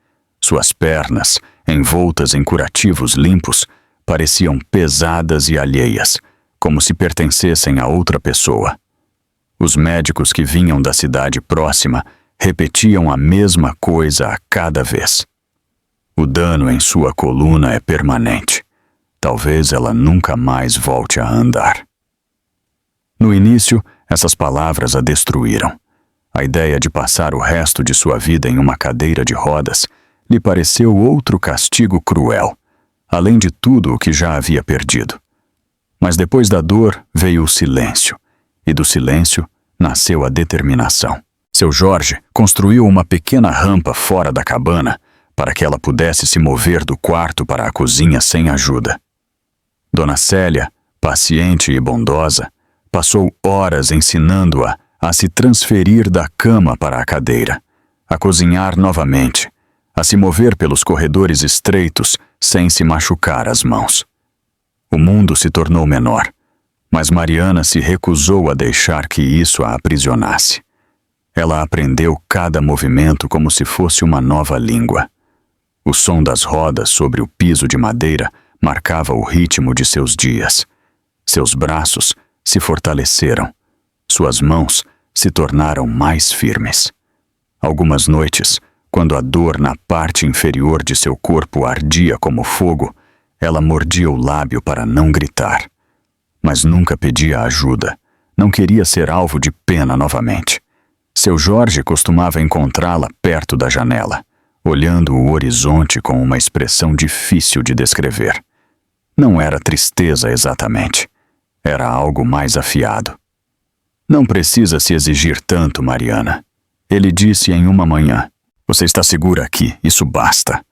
Suas pernas, envoltas em curativos limpos, pareciam pesadas e alheias, como se pertencessem a outra pessoa. Os médicos que vinham da cidade próxima repetiam a mesma coisa a cada vez. O dano em sua coluna é permanente. Talvez ela nunca mais volte a andar. No início, essas palavras a destruíram. A ideia de passar o resto de sua vida em uma cadeira de rodas lhe pareceu outro castigo cruel, além de tudo o que já havia perdido. Mas depois da dor veio o silêncio, e do silêncio nasceu a determinação. Seu Jorge construiu uma pequena rampa fora da cabana para que ela pudesse se mover do quarto para a cozinha sem ajuda. Dona Célia, paciente e bondosa, passou horas ensinando-a a se transferir da cama para a cadeira, a cozinhar novamente, a se mover pelos corredores estreitos sem se machucar as mãos. O mundo se tornou menor, mas Mariana se recusou a deixar que isso a aprisionasse. Ela aprendeu cada movimento como se fosse uma nova língua. O som das rodas sobre o piso de madeira marcava o ritmo de seus dias. Seus braços se fortaleceram. Suas mãos se tornaram mais firmes. Algumas noites, quando a dor na parte inferior de seu corpo ardia como fogo, ela mordia o lábio para não gritar. Mas nunca pedia ajuda. Não queria ser alvo de pena novamente. Seu Jorge costumava encontrá-la perto da janela, olhando o horizonte com uma expressão difícil de descrever. Não era tristeza exatamente. Era algo mais afiado. Não precisa se exigir tanto, Mariana. Ele disse em uma manhã. Você está segura aqui, isso basta.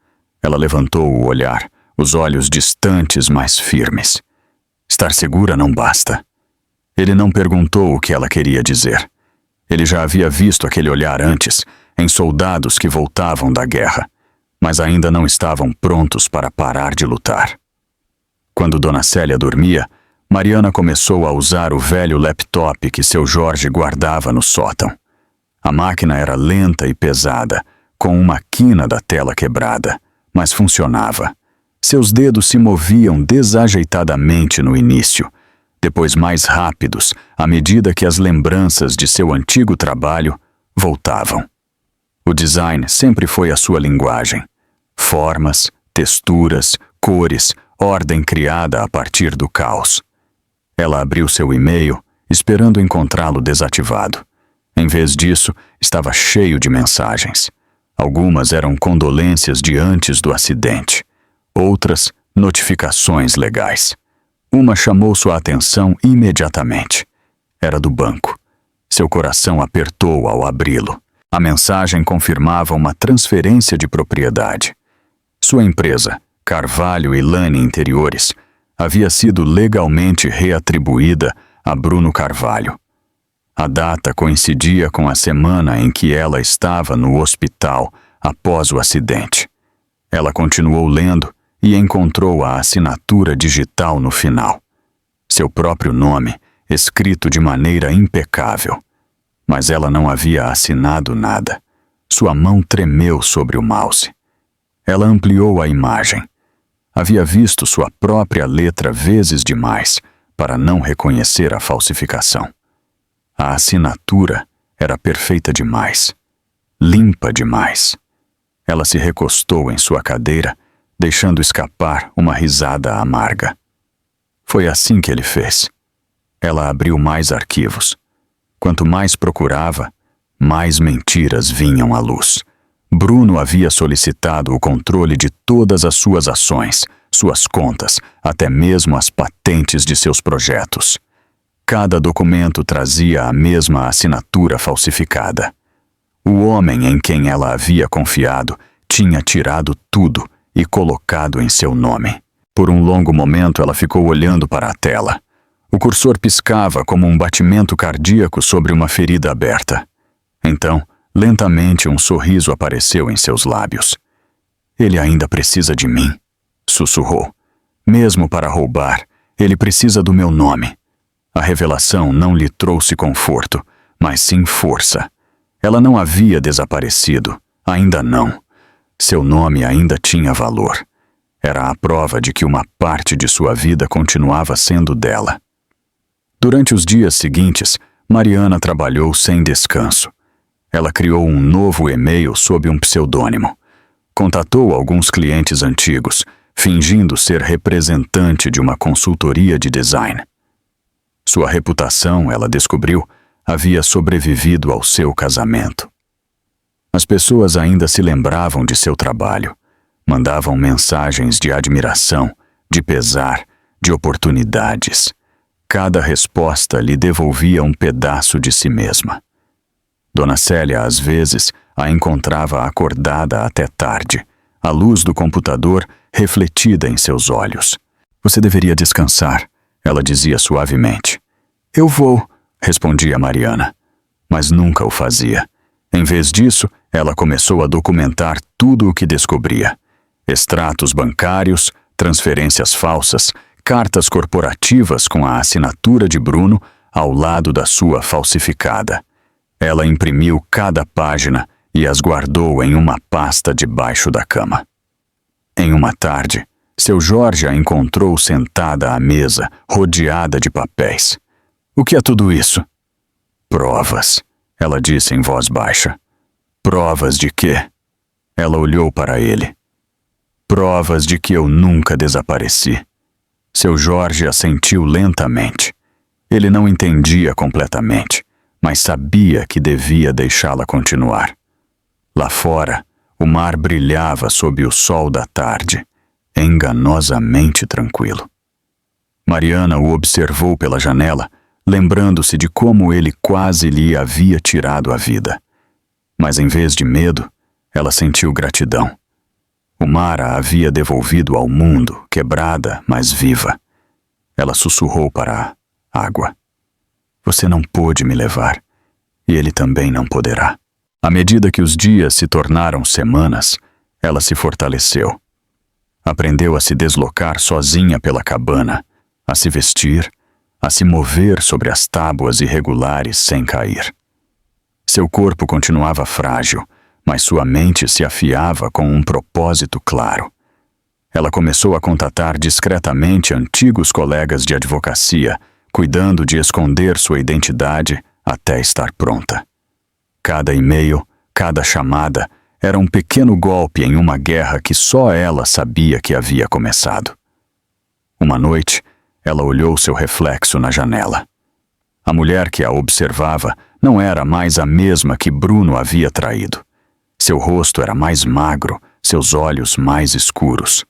Ela levantou o olhar, os olhos distantes, mas firmes. Estar segura não basta. Ele não perguntou o que ela queria dizer. Ele já havia visto aquele olhar antes, em soldados que voltavam da guerra, mas ainda não estavam prontos para parar de lutar. Quando Dona Célia dormia, Mariana começou a usar o velho laptop que seu Jorge guardava no sótão. A máquina era lenta e pesada, com uma quina da tela quebrada, mas funcionava. Seus dedos se moviam desajeitadamente no início, depois mais rápidos à medida que as lembranças de seu antigo trabalho voltavam. O design sempre foi a sua linguagem. Formas, texturas, cores, ordem criada a partir do caos. Ela abriu seu e-mail esperando encontrá-lo desativado. Em vez disso, estava cheio de mensagens. Algumas eram condolências de antes do acidente. Outras, notificações legais. Uma chamou sua atenção imediatamente. Era do banco. Seu coração apertou ao abri-lo. A mensagem confirmava uma transferência de propriedade. Sua empresa, Carvalho e Lane Interiores, havia sido legalmente reatribuída a Bruno Carvalho. A data coincidia com a semana em que ela estava no hospital após o acidente. Ela continuou lendo e encontrou a assinatura digital no final. Seu próprio nome, escrito de maneira impecável. Mas ela não havia assinado nada. Sua mão tremeu sobre o mouse. Ela ampliou a imagem. Havia visto sua própria letra vezes demais para não reconhecer a falsificação. A assinatura era perfeita demais. Limpa demais. Ela se recostou em sua cadeira, deixando escapar uma risada amarga. Foi assim que ele fez. Ela abriu mais arquivos. Quanto mais procurava, mais mentiras vinham à luz. Bruno havia solicitado o controle de todas as suas ações, suas contas, até mesmo as patentes de seus projetos. Cada documento trazia a mesma assinatura falsificada. O homem em quem ela havia confiado tinha tirado tudo e colocado em seu nome. Por um longo momento ela ficou olhando para a tela. O cursor piscava como um batimento cardíaco sobre uma ferida aberta. Então, lentamente um sorriso apareceu em seus lábios. Ele ainda precisa de mim, sussurrou. Mesmo para roubar, ele precisa do meu nome. A revelação não lhe trouxe conforto, mas sim força. Ela não havia desaparecido, ainda não. Seu nome ainda tinha valor. Era a prova de que uma parte de sua vida continuava sendo dela. Durante os dias seguintes, Mariana trabalhou sem descanso. Ela criou um novo e-mail sob um pseudônimo. Contatou alguns clientes antigos, fingindo ser representante de uma consultoria de design. Sua reputação, ela descobriu, havia sobrevivido ao seu casamento. As pessoas ainda se lembravam de seu trabalho, mandavam mensagens de admiração, de pesar, de oportunidades. Cada resposta lhe devolvia um pedaço de si mesma. Dona Célia, às vezes, a encontrava acordada até tarde, a luz do computador refletida em seus olhos. Você deveria descansar, ela dizia suavemente. Eu vou, respondia Mariana, mas nunca o fazia. Em vez disso, ela começou a documentar tudo o que descobria. Extratos bancários, transferências falsas, cartas corporativas com a assinatura de Bruno ao lado da sua falsificada. Ela imprimiu cada página e as guardou em uma pasta debaixo da cama. Em uma tarde, seu Jorge a encontrou sentada à mesa, rodeada de papéis. O que é tudo isso? Provas, ela disse em voz baixa. Provas de quê? Ela olhou para ele. Provas de que eu nunca desapareci. Seu Jorge assentiu lentamente. Ele não entendia completamente, mas sabia que devia deixá-la continuar. Lá fora, o mar brilhava sob o sol da tarde, enganosamente tranquilo. Mariana o observou pela janela, lembrando-se de como ele quase lhe havia tirado a vida. Mas em vez de medo, ela sentiu gratidão. O mar a havia devolvido ao mundo, quebrada, mas viva. Ela sussurrou para a água. Você não pôde me levar, e ele também não poderá. À medida que os dias se tornaram semanas, ela se fortaleceu. Aprendeu a se deslocar sozinha pela cabana, a se vestir, a se mover sobre as tábuas irregulares sem cair. Seu corpo continuava frágil, mas sua mente se afiava com um propósito claro. Ela começou a contatar discretamente antigos colegas de advocacia, cuidando de esconder sua identidade até estar pronta. Cada e-mail, cada chamada, era um pequeno golpe em uma guerra que só ela sabia que havia começado. Uma noite, ela olhou seu reflexo na janela. A mulher que a observava não era mais a mesma que Bruno havia traído. Seu rosto era mais magro, seus olhos mais escuros.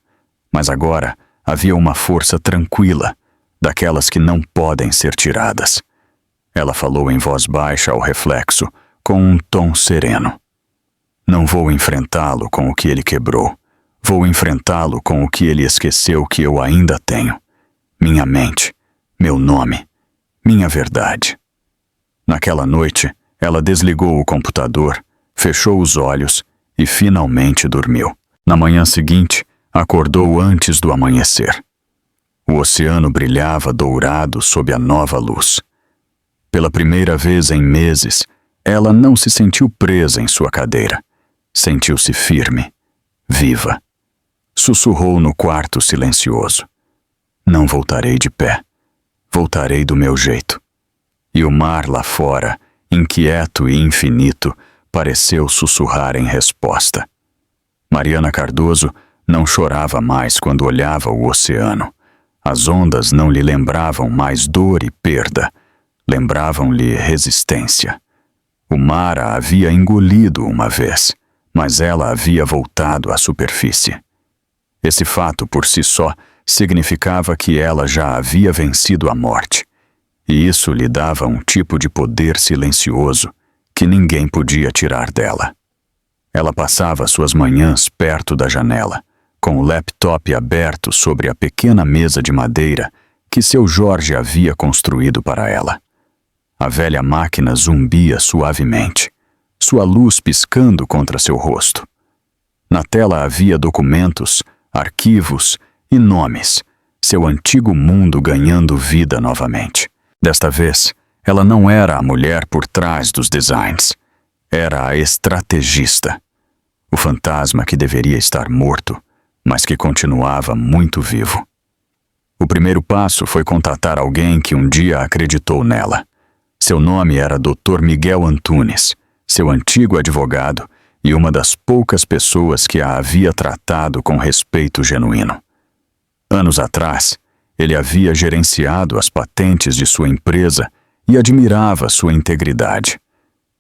Mas agora havia uma força tranquila, daquelas que não podem ser tiradas. Ela falou em voz baixa ao reflexo, com um tom sereno. Não vou enfrentá-lo com o que ele quebrou. Vou enfrentá-lo com o que ele esqueceu que eu ainda tenho. Minha mente, meu nome, minha verdade. Naquela noite, ela desligou o computador, fechou os olhos e finalmente dormiu. Na manhã seguinte, acordou antes do amanhecer. O oceano brilhava dourado sob a nova luz. Pela primeira vez em meses, ela não se sentiu presa em sua cadeira. Sentiu-se firme, viva. Sussurrou no quarto silencioso. Não voltarei de pé. Voltarei do meu jeito. E o mar lá fora, inquieto e infinito, pareceu sussurrar em resposta. Mariana Cardoso não chorava mais quando olhava o oceano. As ondas não lhe lembravam mais dor e perda. Lembravam-lhe resistência. O mar a havia engolido uma vez, mas ela havia voltado à superfície. Esse fato por si só significava que ela já havia vencido a morte, e isso lhe dava um tipo de poder silencioso que ninguém podia tirar dela. Ela passava suas manhãs perto da janela, com o laptop aberto sobre a pequena mesa de madeira que seu Jorge havia construído para ela. A velha máquina zumbia suavemente, sua luz piscando contra seu rosto. Na tela havia documentos, arquivos e nomes, seu antigo mundo ganhando vida novamente. Desta vez, ela não era a mulher por trás dos designs. Era a estrategista. O fantasma que deveria estar morto, mas que continuava muito vivo. O primeiro passo foi contatar alguém que um dia acreditou nela. Seu nome era Dr. Miguel Antunes, seu antigo advogado e uma das poucas pessoas que a havia tratado com respeito genuíno. Anos atrás, ele havia gerenciado as patentes de sua empresa e admirava sua integridade.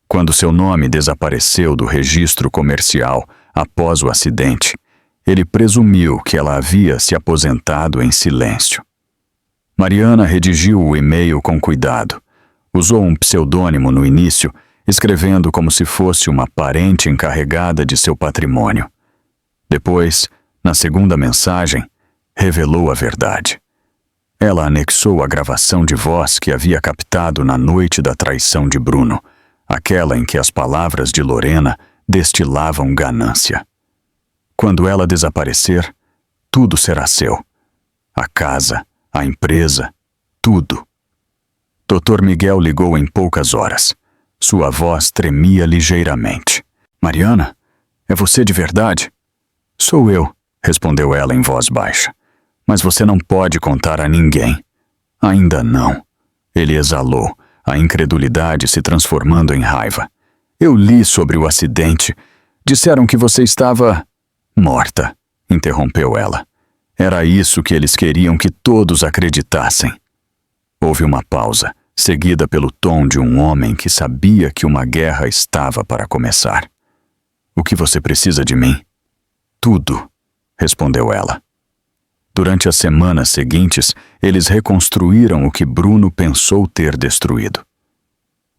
Quando seu nome desapareceu do registro comercial após o acidente, ele presumiu que ela havia se aposentado em silêncio. Mariana redigiu o e-mail com cuidado. Usou um pseudônimo no início, escrevendo como se fosse uma parente encarregada de seu patrimônio. Depois, na segunda mensagem, revelou a verdade. Ela anexou a gravação de voz que havia captado na noite da traição de Bruno, aquela em que as palavras de Lorena destilavam ganância. Quando ela desaparecer, tudo será seu. A casa, a empresa, tudo. Dr. Miguel ligou em poucas horas. Sua voz tremia ligeiramente. Mariana, é você de verdade? Sou eu, respondeu ela em voz baixa. Mas você não pode contar a ninguém. Ainda não. Ele exalou, a incredulidade se transformando em raiva. Eu li sobre o acidente. Disseram que você estava... morta, interrompeu ela. Era isso que eles queriam que todos acreditassem. Houve uma pausa, seguida pelo tom de um homem que sabia que uma guerra estava para começar. O que você precisa de mim? Tudo, respondeu ela. Durante as semanas seguintes, eles reconstruíram o que Bruno pensou ter destruído.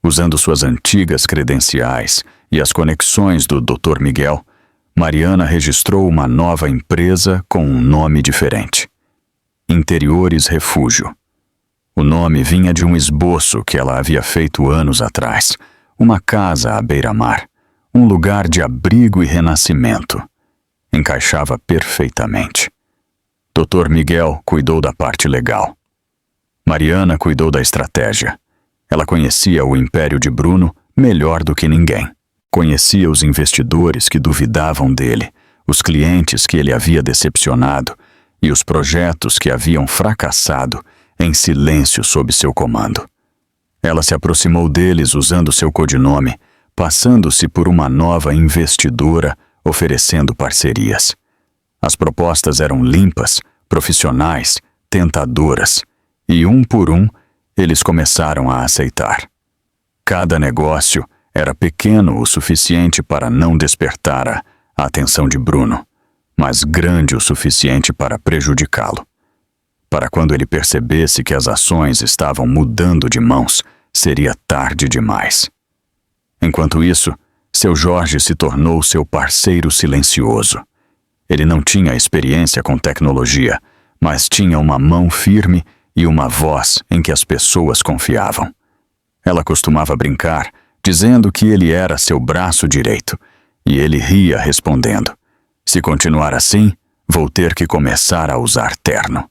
Usando suas antigas credenciais e as conexões do Dr. Miguel, Mariana registrou uma nova empresa com um nome diferente. Interiores Refúgio. O nome vinha de um esboço que ela havia feito anos atrás, uma casa à beira-mar, um lugar de abrigo e renascimento. Encaixava perfeitamente. Dr. Miguel cuidou da parte legal. Mariana cuidou da estratégia. Ela conhecia o império de Bruno melhor do que ninguém. Conhecia os investidores que duvidavam dele, os clientes que ele havia decepcionado e os projetos que haviam fracassado em silêncio sob seu comando. Ela se aproximou deles usando seu codinome, passando-se por uma nova investidora, oferecendo parcerias. As propostas eram limpas, profissionais, tentadoras, e um por um, eles começaram a aceitar. Cada negócio era pequeno o suficiente para não despertar a atenção de Bruno, mas grande o suficiente para prejudicá-lo. Para quando ele percebesse que as ações estavam mudando de mãos, seria tarde demais. Enquanto isso, seu Jorge se tornou seu parceiro silencioso. Ele não tinha experiência com tecnologia, mas tinha uma mão firme e uma voz em que as pessoas confiavam. Ela costumava brincar, dizendo que ele era seu braço direito, e ele ria respondendo: "Se continuar assim, vou ter que começar a usar terno."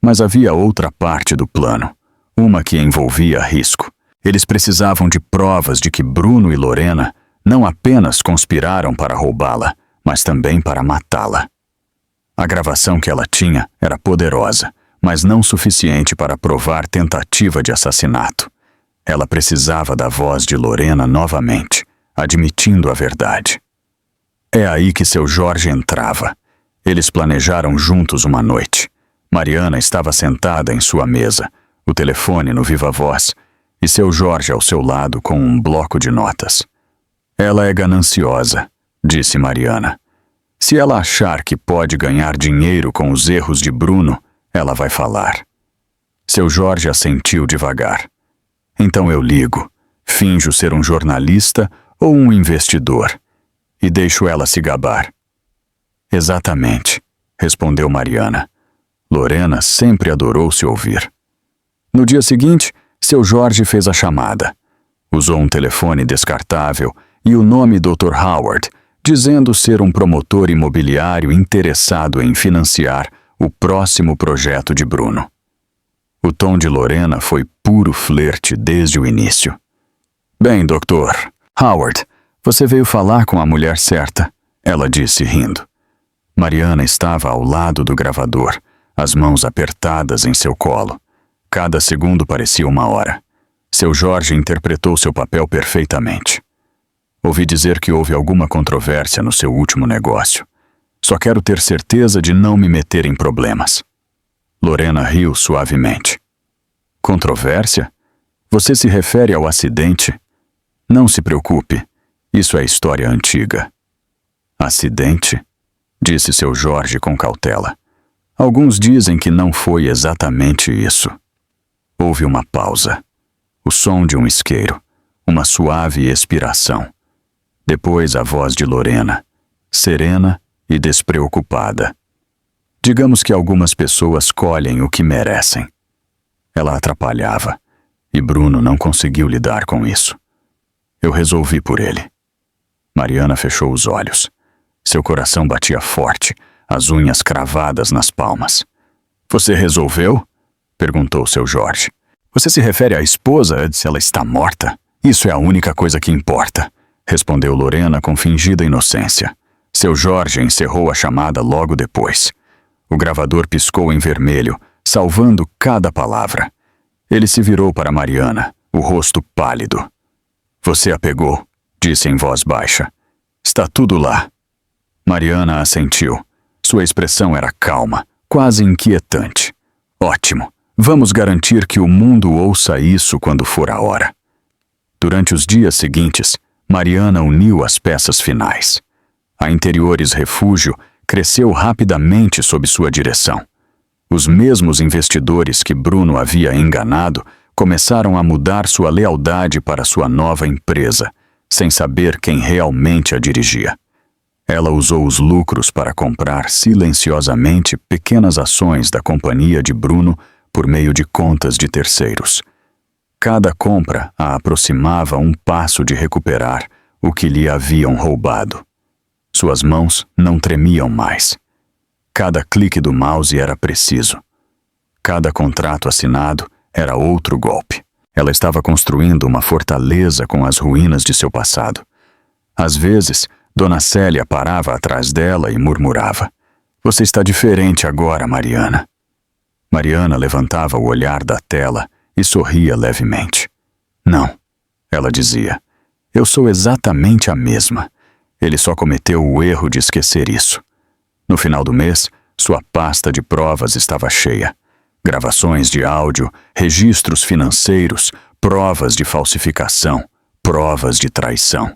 Mas havia outra parte do plano, uma que envolvia risco. Eles precisavam de provas de que Bruno e Lorena não apenas conspiraram para roubá-la, mas também para matá-la. A gravação que ela tinha era poderosa, mas não suficiente para provar tentativa de assassinato. Ela precisava da voz de Lorena novamente, admitindo a verdade. É aí que seu Jorge entrava. Eles planejaram juntos uma noite. Mariana estava sentada em sua mesa, o telefone no viva-voz, e seu Jorge ao seu lado com um bloco de notas. "Ela é gananciosa", disse Mariana. "Se ela achar que pode ganhar dinheiro com os erros de Bruno, ela vai falar." Seu Jorge assentiu devagar. "Então eu ligo, finjo ser um jornalista ou um investidor, e deixo ela se gabar." "Exatamente", respondeu Mariana. Lorena sempre adorou se ouvir. No dia seguinte, seu Jorge fez a chamada. Usou um telefone descartável e o nome Dr. Howard, dizendo ser um promotor imobiliário interessado em financiar o próximo projeto de Bruno. O tom de Lorena foi puro flerte desde o início. "Bem, doutor Howard, você veio falar com a mulher certa", ela disse rindo. Mariana estava ao lado do gravador, as mãos apertadas em seu colo. Cada segundo parecia uma hora. Seu Jorge interpretou seu papel perfeitamente. "Ouvi dizer que houve alguma controvérsia no seu último negócio. Só quero ter certeza de não me meter em problemas." Lorena riu suavemente. "Controvérsia? Você se refere ao acidente?" "Não se preocupe, isso é história antiga." "Acidente?" disse seu Jorge com cautela. "Alguns dizem que não foi exatamente isso." Houve uma pausa. O som de um isqueiro, uma suave expiração. Depois a voz de Lorena, serena e despreocupada. "Digamos que algumas pessoas colhem o que merecem." Ela atrapalhava, e Bruno não conseguiu lidar com isso. "Eu resolvi por ele." Mariana fechou os olhos. Seu coração batia forte, as unhas cravadas nas palmas. "Você resolveu?" perguntou seu Jorge. "Você se refere à esposa se ela está morta? Isso é a única coisa que importa", respondeu Lorena com fingida inocência. Seu Jorge encerrou a chamada logo depois. O gravador piscou em vermelho, salvando cada palavra. Ele se virou para Mariana, o rosto pálido. "Você a pegou", disse em voz baixa. "Está tudo lá." Mariana assentiu. Sua expressão era calma, quase inquietante. "Ótimo. Vamos garantir que o mundo ouça isso quando for a hora." Durante os dias seguintes, Mariana uniu as peças finais. A Interiores Refúgio cresceu rapidamente sob sua direção. Os mesmos investidores que Bruno havia enganado começaram a mudar sua lealdade para sua nova empresa, sem saber quem realmente a dirigia. Ela usou os lucros para comprar silenciosamente pequenas ações da companhia de Bruno por meio de contas de terceiros. Cada compra a aproximava um passo de recuperar o que lhe haviam roubado. Suas mãos não tremiam mais. Cada clique do mouse era preciso. Cada contrato assinado era outro golpe. Ela estava construindo uma fortaleza com as ruínas de seu passado. Às vezes, Dona Célia parava atrás dela e murmurava: "Você está diferente agora, Mariana." Mariana levantava o olhar da tela e sorria levemente. "Não", ela dizia. "Eu sou exatamente a mesma. Ele só cometeu o erro de esquecer isso." No final do mês, sua pasta de provas estava cheia. Gravações de áudio, registros financeiros, provas de falsificação, provas de traição.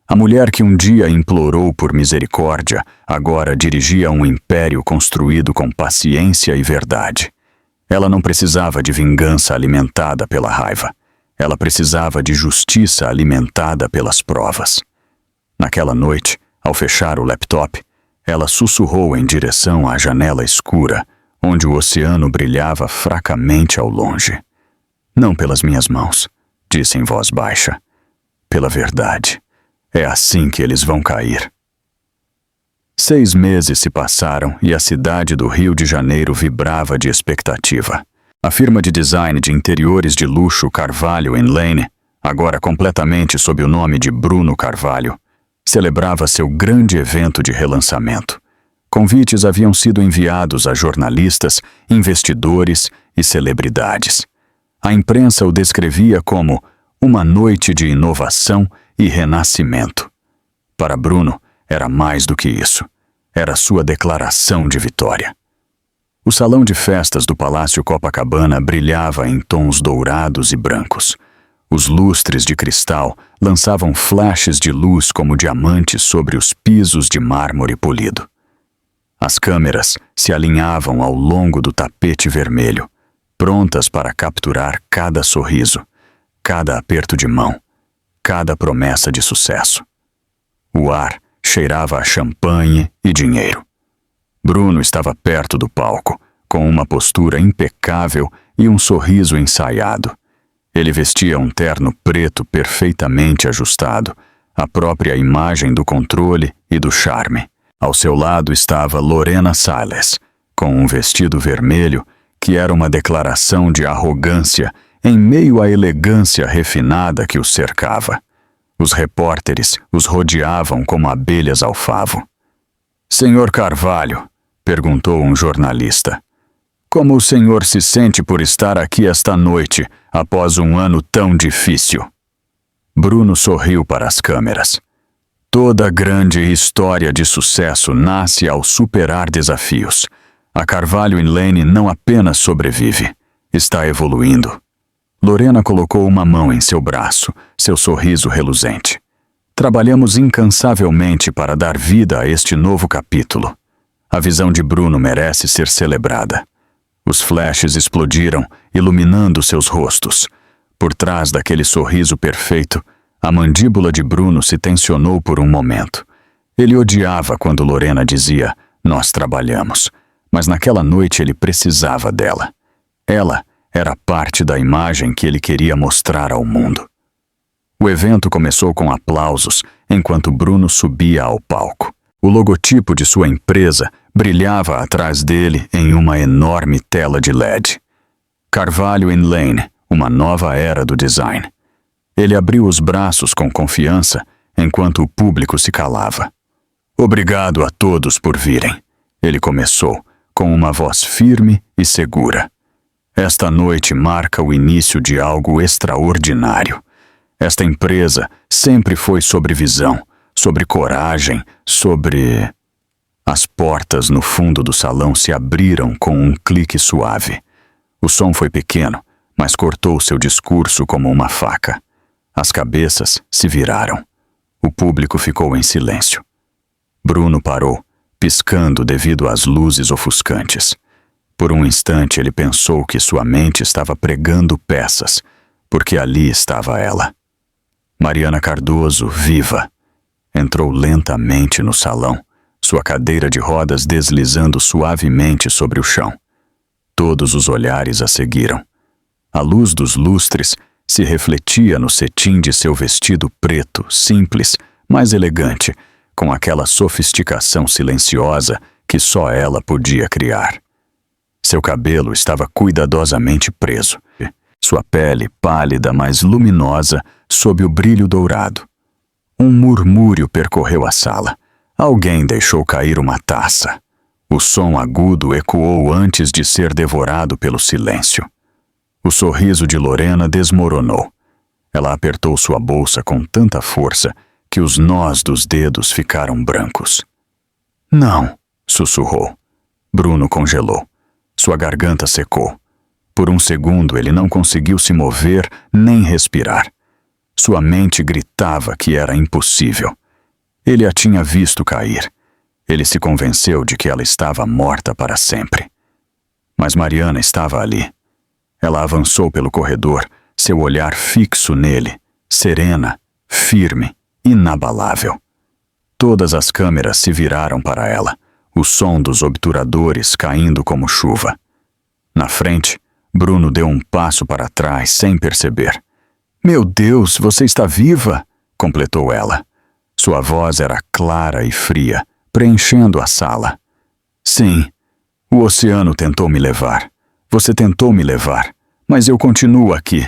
A mulher que um dia implorou por misericórdia, agora dirigia um império construído com paciência e verdade. Ela não precisava de vingança alimentada pela raiva. Ela precisava de justiça alimentada pelas provas. Naquela noite, ao fechar o laptop, ela sussurrou em direção à janela escura, onde o oceano brilhava fracamente ao longe. Não pelas minhas mãos, disse em voz baixa. Pela verdade. É assim que eles vão cair. 6 meses se passaram e a cidade do Rio de Janeiro vibrava de expectativa. A firma de design de interiores de luxo Carvalho & Lane, agora completamente sob o nome de Bruno Carvalho, celebrava seu grande evento de relançamento. Convites haviam sido enviados a jornalistas, investidores e celebridades. A imprensa o descrevia como uma noite de inovação e renascimento. Para Bruno, era mais do que isso. Era sua declaração de vitória. O salão de festas do Palácio Copacabana brilhava em tons dourados e brancos. Os lustres de cristal lançavam flashes de luz como diamantes sobre os pisos de mármore polido. As câmeras se alinhavam ao longo do tapete vermelho, prontas para capturar cada sorriso, cada aperto de mão, cada promessa de sucesso. O ar cheirava a champanhe e dinheiro. Bruno estava perto do palco, com uma postura impecável e um sorriso ensaiado. Ele vestia um terno preto perfeitamente ajustado, a própria imagem do controle e do charme. Ao seu lado estava Lorena Salles, com um vestido vermelho que era uma declaração de arrogância em meio à elegância refinada que os cercava. Os repórteres os rodeavam como abelhas ao favo. "Senhor Carvalho", perguntou um jornalista, "como o senhor se sente por estar aqui esta noite, após um ano tão difícil?" Bruno sorriu para as câmeras. Toda grande história de sucesso nasce ao superar desafios. A Carvalho & Lane não apenas sobrevive, está evoluindo. Lorena colocou uma mão em seu braço, seu sorriso reluzente. "Trabalhamos incansavelmente para dar vida a este novo capítulo. A visão de Bruno merece ser celebrada." Os flashes explodiram, iluminando seus rostos. Por trás daquele sorriso perfeito, a mandíbula de Bruno se tensionou por um momento. Ele odiava quando Lorena dizia, "Nós trabalhamos." Mas naquela noite ele precisava dela. Ela era parte da imagem que ele queria mostrar ao mundo. O evento começou com aplausos enquanto Bruno subia ao palco. O logotipo de sua empresa brilhava atrás dele em uma enorme tela de LED. Carvalho & Lane, uma nova era do design. Ele abriu os braços com confiança enquanto o público se calava. "Obrigado a todos por virem", ele começou, com uma voz firme e segura. "Esta noite marca o início de algo extraordinário. Esta empresa sempre foi sobre visão, sobre coragem, sobre..." As portas no fundo do salão se abriram com um clique suave. O som foi pequeno, mas cortou seu discurso como uma faca. As cabeças se viraram. O público ficou em silêncio. Bruno parou, piscando devido às luzes ofuscantes. Por um instante ele pensou que sua mente estava pregando peças, porque ali estava ela. Mariana Cardoso, viva, entrou lentamente no salão, sua cadeira de rodas deslizando suavemente sobre o chão. Todos os olhares a seguiram. A luz dos lustres se refletia no cetim de seu vestido preto, simples, mas elegante, com aquela sofisticação silenciosa que só ela podia criar. Seu cabelo estava cuidadosamente preso, sua pele pálida, mas luminosa, sob o brilho dourado. Um murmúrio percorreu a sala. Alguém deixou cair uma taça. O som agudo ecoou antes de ser devorado pelo silêncio. O sorriso de Lorena desmoronou. Ela apertou sua bolsa com tanta força que os nós dos dedos ficaram brancos. "Não", sussurrou. Bruno congelou. Sua garganta secou. Por um segundo ele não conseguiu se mover nem respirar. Sua mente gritava que era impossível. Ele a tinha visto cair. Ele se convenceu de que ela estava morta para sempre. Mas Mariana estava ali. Ela avançou pelo corredor, seu olhar fixo nele, serena, firme, inabalável. Todas as câmeras se viraram para ela, o som dos obturadores caindo como chuva. Na frente, Bruno deu um passo para trás sem perceber. "Meu Deus, você está viva!" completou ela. Sua voz era clara e fria, preenchendo a sala. "Sim, o oceano tentou me levar. Você tentou me levar, mas eu continuo aqui."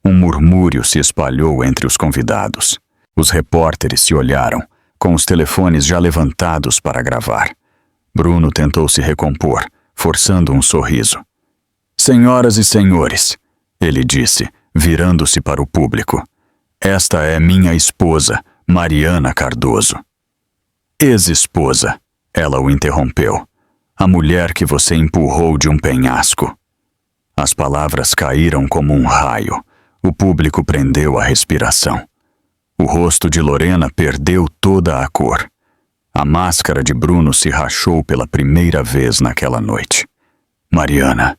Um murmúrio se espalhou entre os convidados. Os repórteres se olharam, com os telefones já levantados para gravar. Bruno tentou se recompor, forçando um sorriso. "Senhoras e senhores", ele disse, virando-se para o público. "Esta é minha esposa, Mariana Cardoso." "Ex-esposa", ela o interrompeu. "A mulher que você empurrou de um penhasco." As palavras caíram como um raio. O público prendeu a respiração. O rosto de Lorena perdeu toda a cor. A máscara de Bruno se rachou pela primeira vez naquela noite. "Mariana",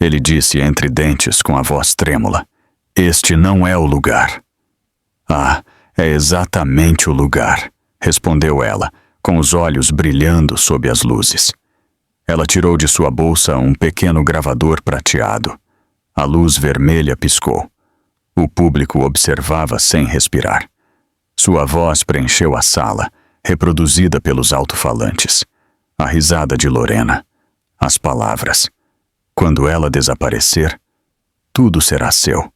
ele disse entre dentes com a voz trêmula, "este não é o lugar." "Ah, é exatamente o lugar", respondeu ela, com os olhos brilhando sob as luzes. Ela tirou de sua bolsa um pequeno gravador prateado. A luz vermelha piscou. O público observava sem respirar. Sua voz preencheu a sala, reproduzida pelos alto-falantes. A risada de Lorena. As palavras. "Quando ela desaparecer, tudo será seu.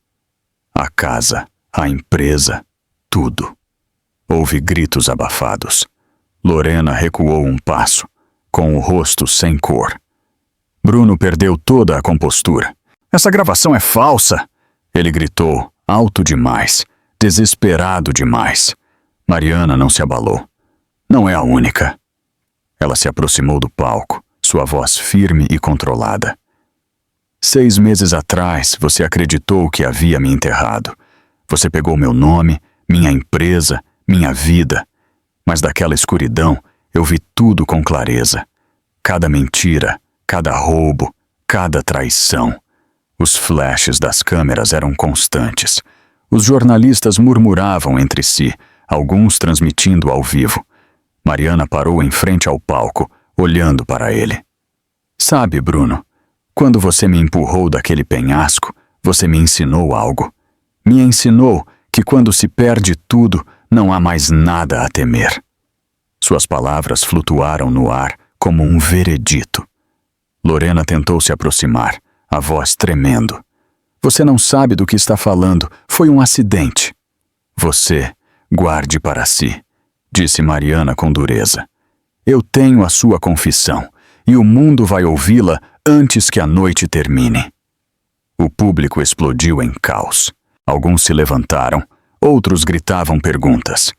A casa, a empresa, tudo." Houve gritos abafados. Lorena recuou um passo, com o rosto sem cor. Bruno perdeu toda a compostura. "Essa gravação é falsa!" Ele gritou, alto demais, desesperado demais. Mariana não se abalou. "Não é a única." Ela se aproximou do palco, sua voz firme e controlada. "6 meses atrás, você acreditou que havia me enterrado. Você pegou meu nome, minha empresa, minha vida. Mas daquela escuridão, eu vi tudo com clareza. Cada mentira, cada roubo, cada traição. Os flashes das câmeras eram constantes. Os jornalistas murmuravam entre si, alguns transmitindo ao vivo. Mariana parou em frente ao palco, olhando para ele. "Sabe, Bruno, quando você me empurrou daquele penhasco, você me ensinou algo. Me ensinou que quando se perde tudo, não há mais nada a temer." Suas palavras flutuaram no ar como um veredito. Lorena tentou se aproximar, a voz tremendo. "Você não sabe do que está falando. Foi um acidente." "Você, guarde para si", disse Mariana com dureza. "Eu tenho a sua confissão, e o mundo vai ouvi-la antes que a noite termine." O público explodiu em caos. Alguns se levantaram, outros gritavam perguntas.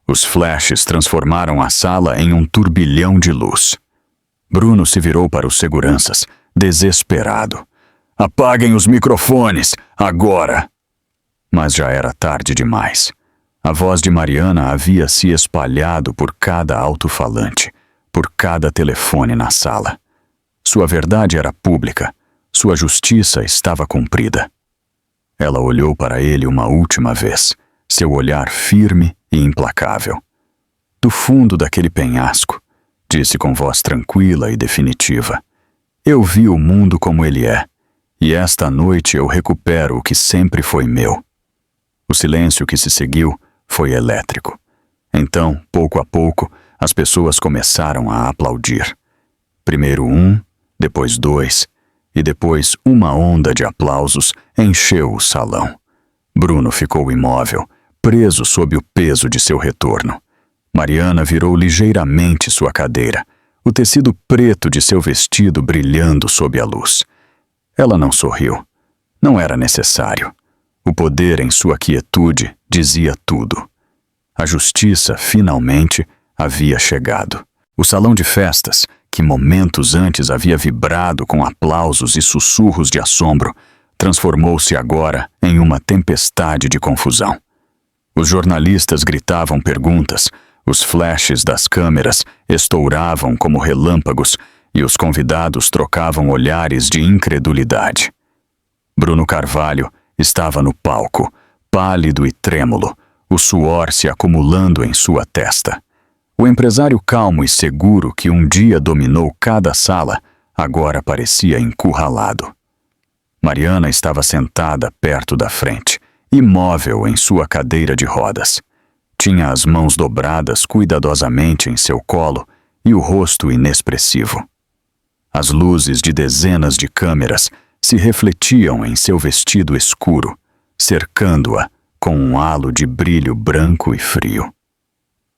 Os flashes transformaram a sala em um turbilhão de luz. Bruno se virou para os seguranças, desesperado. "Apaguem os microfones, agora!" Mas já era tarde demais. A voz de Mariana havia se espalhado por cada alto-falante, por cada telefone na sala. Sua verdade era pública, sua justiça estava cumprida. Ela olhou para ele uma última vez, seu olhar firme e implacável. "Do fundo daquele penhasco", disse com voz tranquila e definitiva, "eu vi o mundo como ele é, e esta noite eu recupero o que sempre foi meu." O silêncio que se seguiu foi elétrico. Então, pouco a pouco, as pessoas começaram a aplaudir. Primeiro um, depois 2, e depois uma onda de aplausos encheu o salão. Bruno ficou imóvel, preso sob o peso de seu retorno. Mariana virou ligeiramente sua cadeira, o tecido preto de seu vestido brilhando sob a luz. Ela não sorriu. Não era necessário. O poder em sua quietude dizia tudo. A justiça, finalmente, havia chegado. O salão de festas, que momentos antes havia vibrado com aplausos e sussurros de assombro, transformou-se agora em uma tempestade de confusão. Os jornalistas gritavam perguntas, os flashes das câmeras estouravam como relâmpagos e os convidados trocavam olhares de incredulidade. Bruno Carvalho estava no palco, pálido e trêmulo, o suor se acumulando em sua testa. O empresário calmo e seguro que um dia dominou cada sala, agora parecia encurralado. Mariana estava sentada perto da frente, imóvel em sua cadeira de rodas. Tinha as mãos dobradas cuidadosamente em seu colo e o rosto inexpressivo. As luzes de dezenas de câmeras se refletiam em seu vestido escuro, cercando-a com um halo de brilho branco e frio.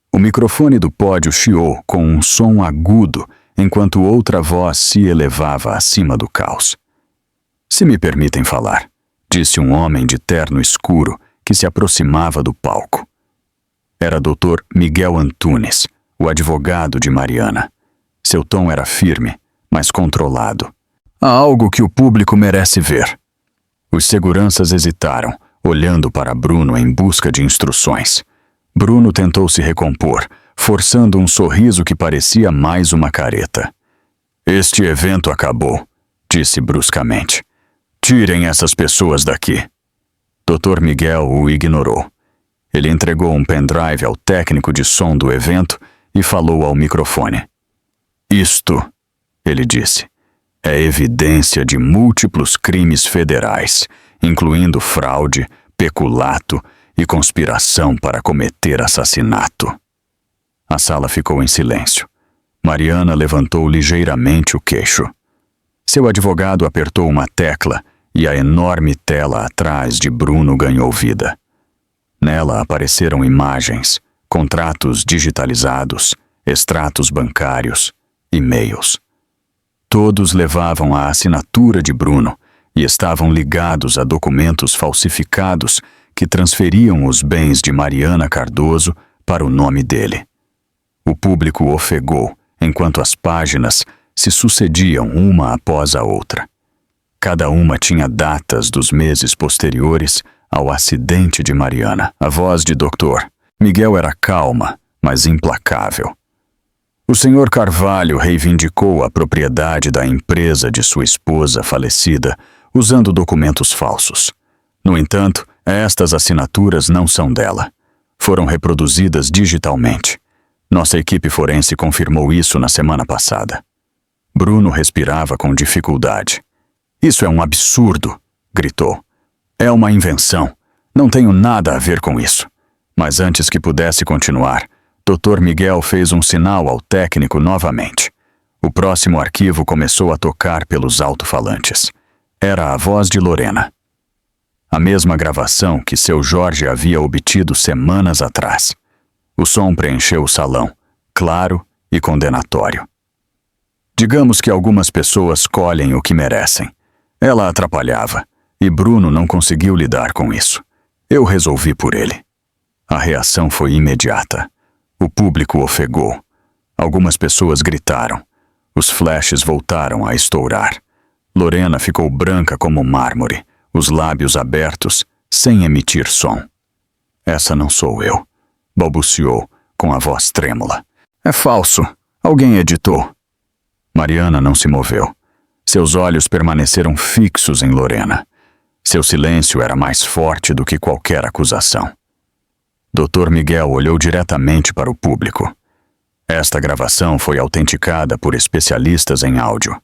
O microfone do pódio chiou com um som agudo enquanto outra voz se elevava acima do caos. "Se me permitem falar", disse um homem de terno escuro que se aproximava do palco. Era Dr. Miguel Antunes, o advogado de Mariana. Seu tom era firme, mas controlado. "Há algo que o público merece ver." Os seguranças hesitaram, olhando para Bruno em busca de instruções. Bruno tentou se recompor, forçando um sorriso que parecia mais uma careta. "Este evento acabou", disse bruscamente. "Tirem essas pessoas daqui." Dr. Miguel o ignorou. Ele entregou um pendrive ao técnico de som do evento e falou ao microfone. "Isto", ele disse, "é evidência de múltiplos crimes federais, incluindo fraude, peculato e conspiração para cometer assassinato." A sala ficou em silêncio. Mariana levantou ligeiramente o queixo. Seu advogado apertou uma tecla e a enorme tela atrás de Bruno ganhou vida. Nela apareceram imagens, contratos digitalizados, extratos bancários, e-mails. Todos levavam a assinatura de Bruno e estavam ligados a documentos falsificados que transferiam os bens de Mariana Cardoso para o nome dele. O público ofegou enquanto as páginas se sucediam uma após a outra. Cada uma tinha datas dos meses posteriores ao acidente de Mariana. A voz de Dr. Miguel era calma, mas implacável. "O Sr. Carvalho reivindicou a propriedade da empresa de sua esposa falecida usando documentos falsos. No entanto, estas assinaturas não são dela. Foram reproduzidas digitalmente. Nossa equipe forense confirmou isso na semana passada." Bruno respirava com dificuldade. "Isso é um absurdo", gritou. "É uma invenção. Não tenho nada a ver com isso." Mas antes que pudesse continuar, Dr. Miguel fez um sinal ao técnico novamente. O próximo arquivo começou a tocar pelos alto-falantes. Era a voz de Lorena. A mesma gravação que seu Jorge havia obtido semanas atrás. O som preencheu o salão, claro e condenatório. "Digamos que algumas pessoas colhem o que merecem. Ela atrapalhava, e Bruno não conseguiu lidar com isso. Eu resolvi por ele." A reação foi imediata. O público ofegou. Algumas pessoas gritaram. Os flashes voltaram a estourar. Lorena ficou branca como mármore, os lábios abertos, sem emitir som. "Essa não sou eu", balbuciou, com a voz trêmula. "É falso. Alguém editou." Mariana não se moveu. Seus olhos permaneceram fixos em Lorena. Seu silêncio era mais forte do que qualquer acusação. Dr. Miguel olhou diretamente para o público. "Esta gravação foi autenticada por especialistas em áudio.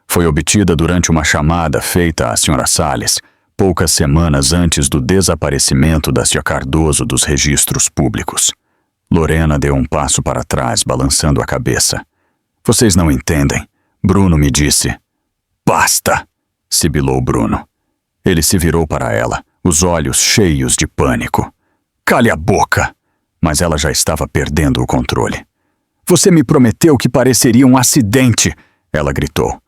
Foi obtida durante uma chamada feita à Sra. Salles, poucas semanas antes do desaparecimento da Sra. Cardoso dos registros públicos." Lorena deu um passo para trás, balançando a cabeça. "Vocês não entendem." Bruno me disse. "Basta!" sibilou Bruno. Ele se virou para ela, os olhos cheios de pânico. "Cale a boca!" Mas ela já estava perdendo o controle. "Você me prometeu que pareceria um acidente!" ela gritou.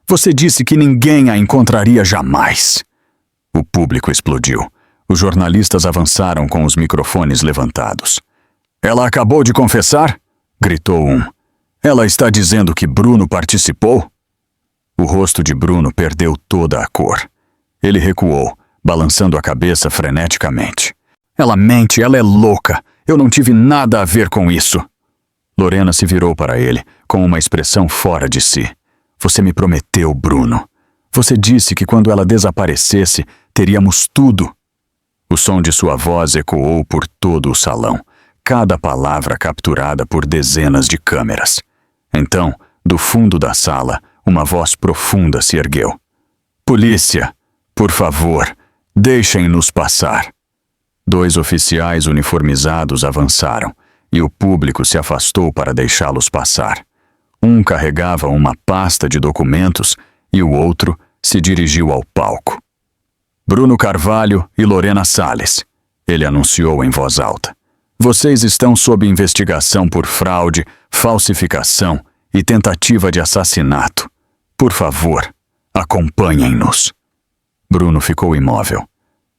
"Você disse que ninguém a encontraria jamais!" O público explodiu. Os jornalistas avançaram com os microfones levantados. "Ela acabou de confessar?" gritou um. Ela está dizendo que Bruno participou? O rosto de Bruno perdeu toda a cor. Ele recuou, balançando a cabeça freneticamente. Ela mente, ela é louca. Eu não tive nada a ver com isso. Lorena se virou para ele, com uma expressão fora de si. Você me prometeu, Bruno. Você disse que quando ela desaparecesse, teríamos tudo. O som de sua voz ecoou por todo o salão, cada palavra capturada por dezenas de câmeras. Então, do fundo da sala, uma voz profunda se ergueu. Polícia, por favor, deixem-nos passar. 2 oficiais uniformizados avançaram, e o público se afastou para deixá-los passar. Um carregava uma pasta de documentos e o outro se dirigiu ao palco. Bruno Carvalho e Lorena Salles, ele anunciou em voz alta. Vocês estão sob investigação por fraude, falsificação e tentativa de assassinato. Por favor, acompanhem-nos. Bruno ficou imóvel.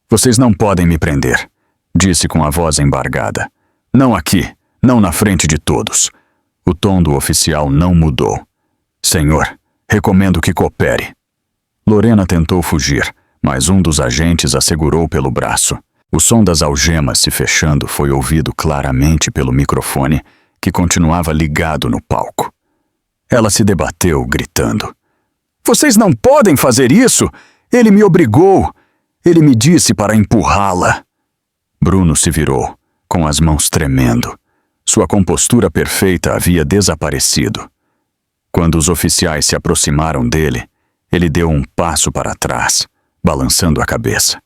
Vocês não podem me prender, disse com a voz embargada. Não aqui, não na frente de todos. O tom do oficial não mudou. Senhor, recomendo que coopere. Lorena tentou fugir, mas um dos agentes a segurou pelo braço. O som das algemas se fechando foi ouvido claramente pelo microfone, que continuava ligado no palco. Ela se debateu, gritando. Vocês não podem fazer isso! Ele me obrigou! Ele me disse para empurrá-la. Bruno se virou, com as mãos tremendo. Sua compostura perfeita havia desaparecido. Quando os oficiais se aproximaram dele, ele deu um passo para trás, balançando a cabeça.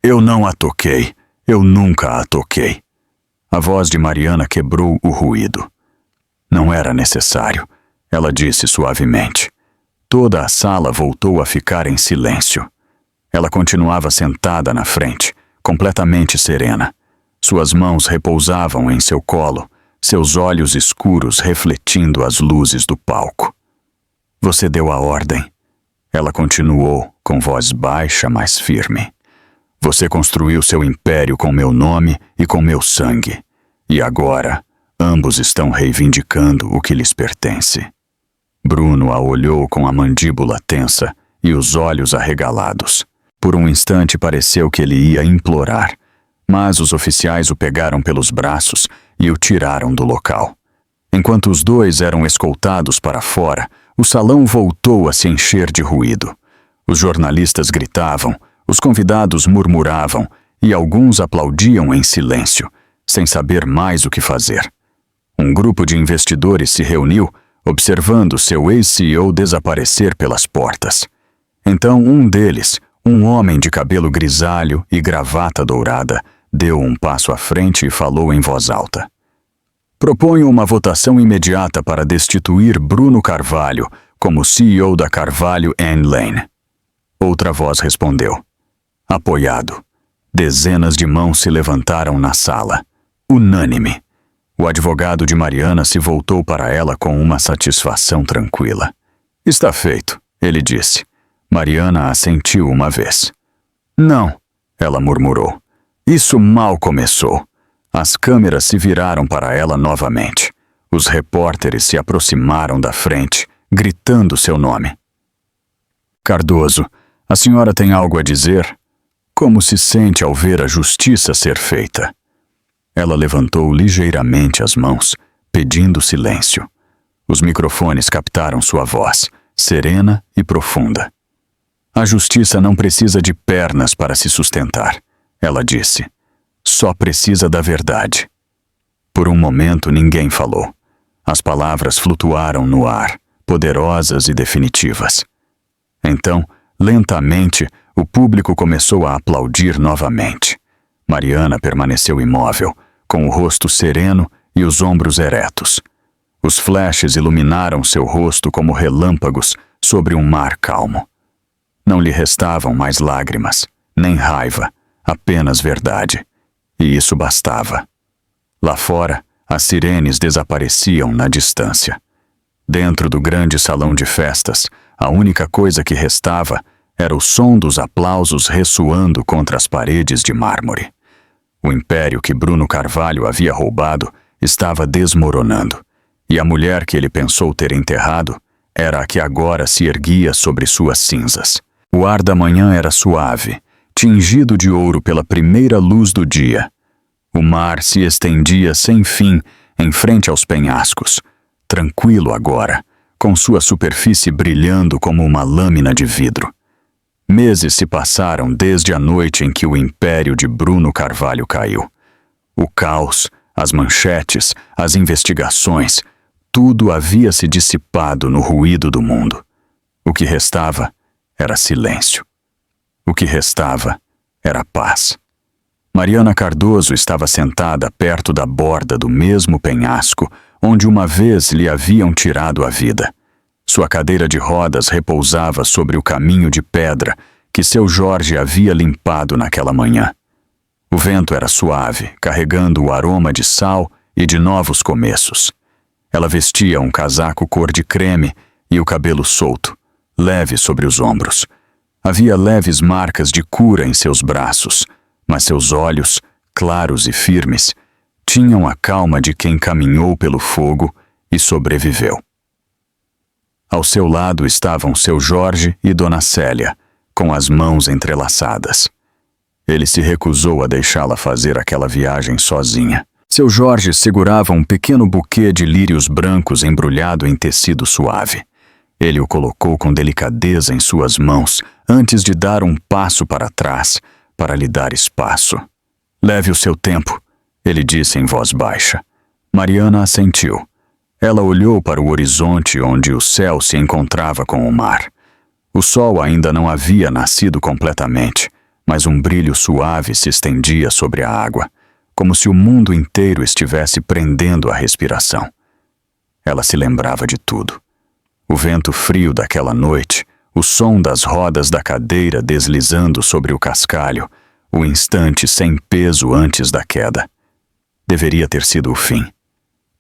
Eu não a toquei. Eu nunca a toquei. A voz de Mariana quebrou o ruído. Não era necessário, ela disse suavemente. Toda a sala voltou a ficar em silêncio. Ela continuava sentada na frente, completamente serena. Suas mãos repousavam em seu colo, seus olhos escuros refletindo as luzes do palco. Você deu a ordem. Ela continuou, com voz baixa, mas firme. Você construiu seu império com meu nome e com meu sangue. E agora, ambos estão reivindicando o que lhes pertence. Bruno a olhou com a mandíbula tensa e os olhos arregalados. Por um instante pareceu que ele ia implorar, mas os oficiais o pegaram pelos braços e o tiraram do local. Enquanto os dois eram escoltados para fora, o salão voltou a se encher de ruído. Os jornalistas gritavam, os convidados murmuravam e alguns aplaudiam em silêncio, sem saber mais o que fazer. Um grupo de investidores se reuniu, observando seu ex-CEO desaparecer pelas portas. Então um deles, um homem de cabelo grisalho e gravata dourada, deu um passo à frente e falou em voz alta. Proponho uma votação imediata para destituir Bruno Carvalho como CEO da Carvalho & Lane. Outra voz respondeu. Apoiado. Dezenas de mãos se levantaram na sala. Unânime. O advogado de Mariana se voltou para ela com uma satisfação tranquila. Está feito, ele disse. Mariana assentiu uma vez. Não, ela murmurou. Isso mal começou. As câmeras se viraram para ela novamente. Os repórteres se aproximaram da frente, gritando seu nome. Cardoso, a senhora tem algo a dizer? Como se sente ao ver a justiça ser feita? Ela levantou ligeiramente as mãos, pedindo silêncio. Os microfones captaram sua voz, serena e profunda. A justiça não precisa de pernas para se sustentar, ela disse. Só precisa da verdade. Por um momento ninguém falou. As palavras flutuaram no ar, poderosas e definitivas. Então, lentamente, o público começou a aplaudir novamente. Mariana permaneceu imóvel, com o rosto sereno e os ombros eretos. Os flashes iluminaram seu rosto como relâmpagos sobre um mar calmo. Não lhe restavam mais lágrimas, nem raiva, apenas verdade. E isso bastava. Lá fora, as sirenes desapareciam na distância. Dentro do grande salão de festas, a única coisa que restava era o som dos aplausos ressoando contra as paredes de mármore. O império que Bruno Carvalho havia roubado estava desmoronando, e a mulher que ele pensou ter enterrado era a que agora se erguia sobre suas cinzas. O ar da manhã era suave, tingido de ouro pela primeira luz do dia. O mar se estendia sem fim em frente aos penhascos, tranquilo agora, com sua superfície brilhando como uma lâmina de vidro. Meses se passaram desde a noite em que o império de Bruno Carvalho caiu. O caos, as manchetes, as investigações, tudo havia se dissipado no ruído do mundo. O que restava era silêncio. O que restava era paz. Mariana Cardoso estava sentada perto da borda do mesmo penhasco onde uma vez lhe haviam tirado a vida. Sua cadeira de rodas repousava sobre o caminho de pedra que seu Jorge havia limpado naquela manhã. O vento era suave, carregando o aroma de sal e de novos começos. Ela vestia um casaco cor de creme e o cabelo solto, leve sobre os ombros. Havia leves marcas de cura em seus braços, mas seus olhos, claros e firmes, tinham a calma de quem caminhou pelo fogo e sobreviveu. Ao seu lado estavam seu Jorge e Dona Célia, com as mãos entrelaçadas. Ele se recusou a deixá-la fazer aquela viagem sozinha. Seu Jorge segurava um pequeno buquê de lírios brancos embrulhado em tecido suave. Ele o colocou com delicadeza em suas mãos, antes de dar um passo para trás, para lhe dar espaço. "Leve o seu tempo", ele disse em voz baixa. Mariana assentiu. Ela olhou para o horizonte onde o céu se encontrava com o mar. O sol ainda não havia nascido completamente, mas um brilho suave se estendia sobre a água, como se o mundo inteiro estivesse prendendo a respiração. Ela se lembrava de tudo. O vento frio daquela noite, o som das rodas da cadeira deslizando sobre o cascalho, o instante sem peso antes da queda. Deveria ter sido o fim.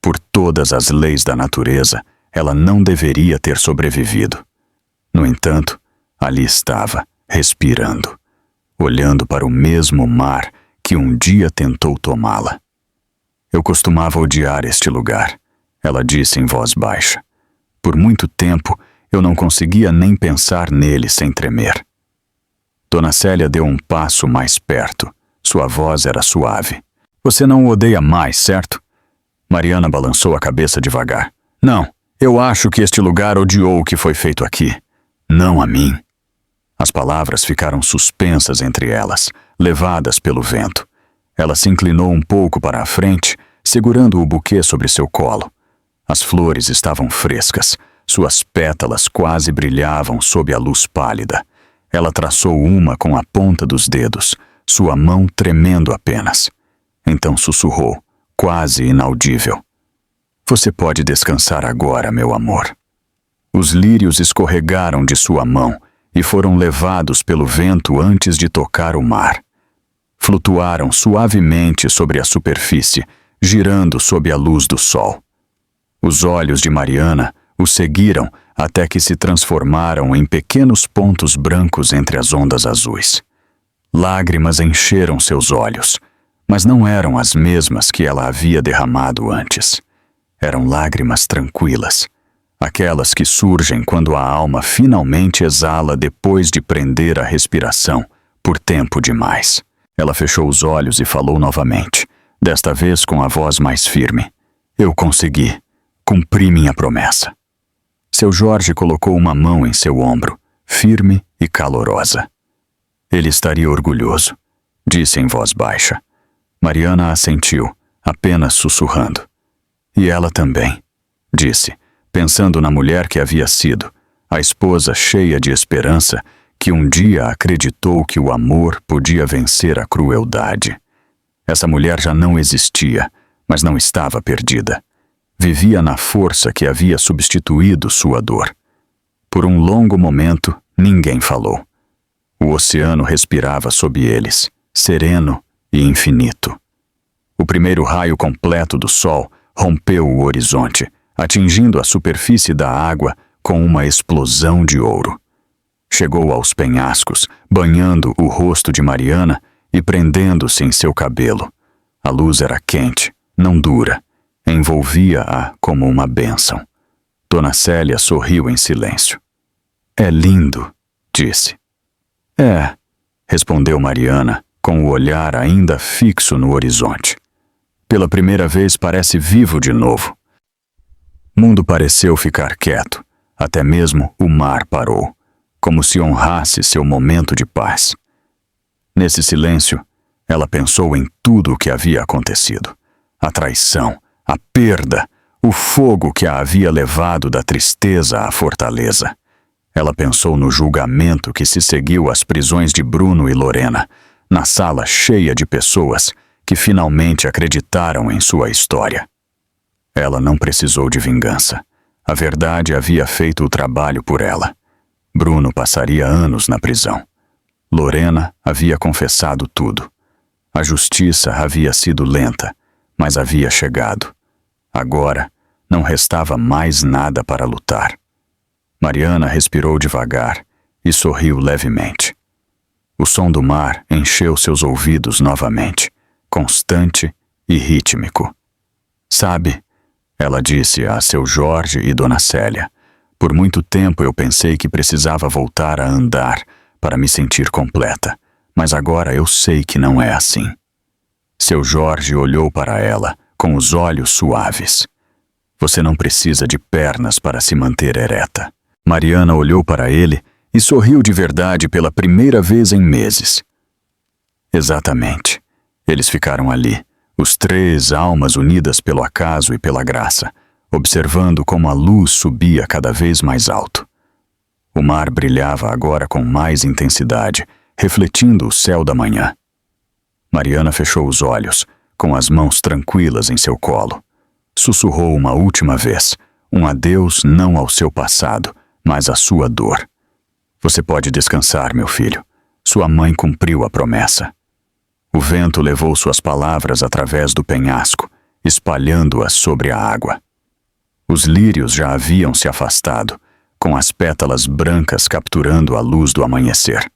Por todas as leis da natureza, ela não deveria ter sobrevivido. No entanto, ali estava, respirando, olhando para o mesmo mar que um dia tentou tomá-la. "Eu costumava odiar este lugar", ela disse em voz baixa. "Por muito tempo, eu não conseguia nem pensar nele sem tremer." Dona Célia deu um passo mais perto. Sua voz era suave. "Você não o odeia mais, certo?" Mariana balançou a cabeça devagar. "Não, eu acho que este lugar odiou o que foi feito aqui. Não a mim." As palavras ficaram suspensas entre elas, levadas pelo vento. Ela se inclinou um pouco para a frente, segurando o buquê sobre seu colo. As flores estavam frescas, suas pétalas quase brilhavam sob a luz pálida. Ela traçou uma com a ponta dos dedos, sua mão tremendo apenas. Então sussurrou, quase inaudível: "Você pode descansar agora, meu amor." Os lírios escorregaram de sua mão e foram levados pelo vento antes de tocar o mar. Flutuaram suavemente sobre a superfície, girando sob a luz do sol. Os olhos de Mariana o seguiram até que se transformaram em pequenos pontos brancos entre as ondas azuis. Lágrimas encheram seus olhos, mas não eram as mesmas que ela havia derramado antes. Eram lágrimas tranquilas, aquelas que surgem quando a alma finalmente exala depois de prender a respiração por tempo demais. Ela fechou os olhos e falou novamente, desta vez com a voz mais firme: "Eu consegui. Cumpri minha promessa." Seu Jorge colocou uma mão em seu ombro, firme e calorosa. "Ele estaria orgulhoso", disse em voz baixa. Mariana assentiu, apenas sussurrando. "E ela também", disse, pensando na mulher que havia sido, a esposa cheia de esperança que um dia acreditou que o amor podia vencer a crueldade. Essa mulher já não existia, mas não estava perdida. Vivia na força que havia substituído sua dor. Por um longo momento, ninguém falou. O oceano respirava sob eles, sereno e infinito. O primeiro raio completo do sol rompeu o horizonte, atingindo a superfície da água com uma explosão de ouro. Chegou aos penhascos, banhando o rosto de Mariana e prendendo-se em seu cabelo. A luz era quente, não dura. envolvia-a como uma bênção. Dona Célia sorriu em silêncio. É lindo, disse. É, respondeu Mariana, com o olhar ainda fixo no horizonte. Pela primeira vez parece vivo de novo. Mundo pareceu ficar quieto, até mesmo o mar parou, como se honrasse seu momento de paz. Nesse silêncio, ela pensou em tudo o que havia acontecido. A traição, a perda, o fogo que a havia levado da tristeza à fortaleza. Ela pensou no julgamento que se seguiu às prisões de Bruno e Lorena, na sala cheia de pessoas que finalmente acreditaram em sua história. Ela não precisou de vingança. A verdade havia feito o trabalho por ela. Bruno passaria anos na prisão. Lorena havia confessado tudo. A justiça havia sido lenta, mas havia chegado. Agora, não restava mais nada para lutar. Mariana respirou devagar e sorriu levemente. O som do mar encheu seus ouvidos novamente, constante e rítmico. Sabe, ela disse a seu Jorge e Dona Célia, por muito tempo eu pensei que precisava voltar a andar para me sentir completa, mas agora eu sei que não é assim. Seu Jorge olhou para ela com os olhos suaves. Você não precisa de pernas para se manter ereta. Mariana olhou para ele e sorriu de verdade pela primeira vez em meses. Exatamente. Eles ficaram ali, os três almas unidas pelo acaso e pela graça, observando como a luz subia cada vez mais alto. O mar brilhava agora com mais intensidade, refletindo o céu da manhã. Mariana fechou os olhos, com as mãos tranquilas em seu colo. Sussurrou uma última vez, um adeus não ao seu passado, mas à sua dor. Você pode descansar, meu filho. Sua mãe cumpriu a promessa. O vento levou suas palavras através do penhasco, espalhando-as sobre a água. Os lírios já haviam se afastado, com as pétalas brancas capturando a luz do amanhecer.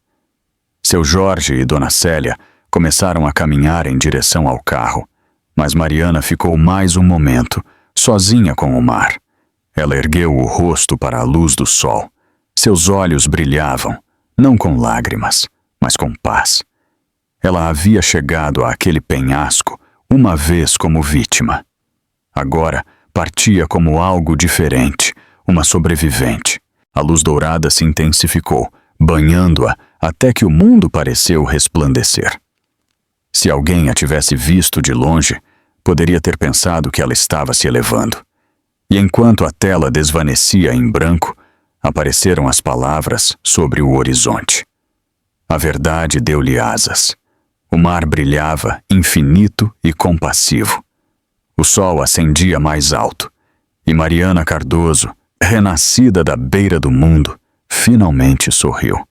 Seu Jorge e Dona Célia começaram a caminhar em direção ao carro, mas Mariana ficou mais um momento, sozinha com o mar. Ela ergueu o rosto para a luz do sol. Seus olhos brilhavam, não com lágrimas, mas com paz. Ela havia chegado àquele penhasco uma vez como vítima. Agora partia como algo diferente, uma sobrevivente. A luz dourada se intensificou, banhando-a até que o mundo pareceu resplandecer. Se alguém a tivesse visto de longe, poderia ter pensado que ela estava se elevando. E enquanto a tela desvanecia em branco, apareceram as palavras sobre o horizonte. A verdade deu-lhe asas. O mar brilhava infinito e compassivo. O sol ascendia mais alto, e Mariana Cardoso, renascida da beira do mundo, finalmente sorriu.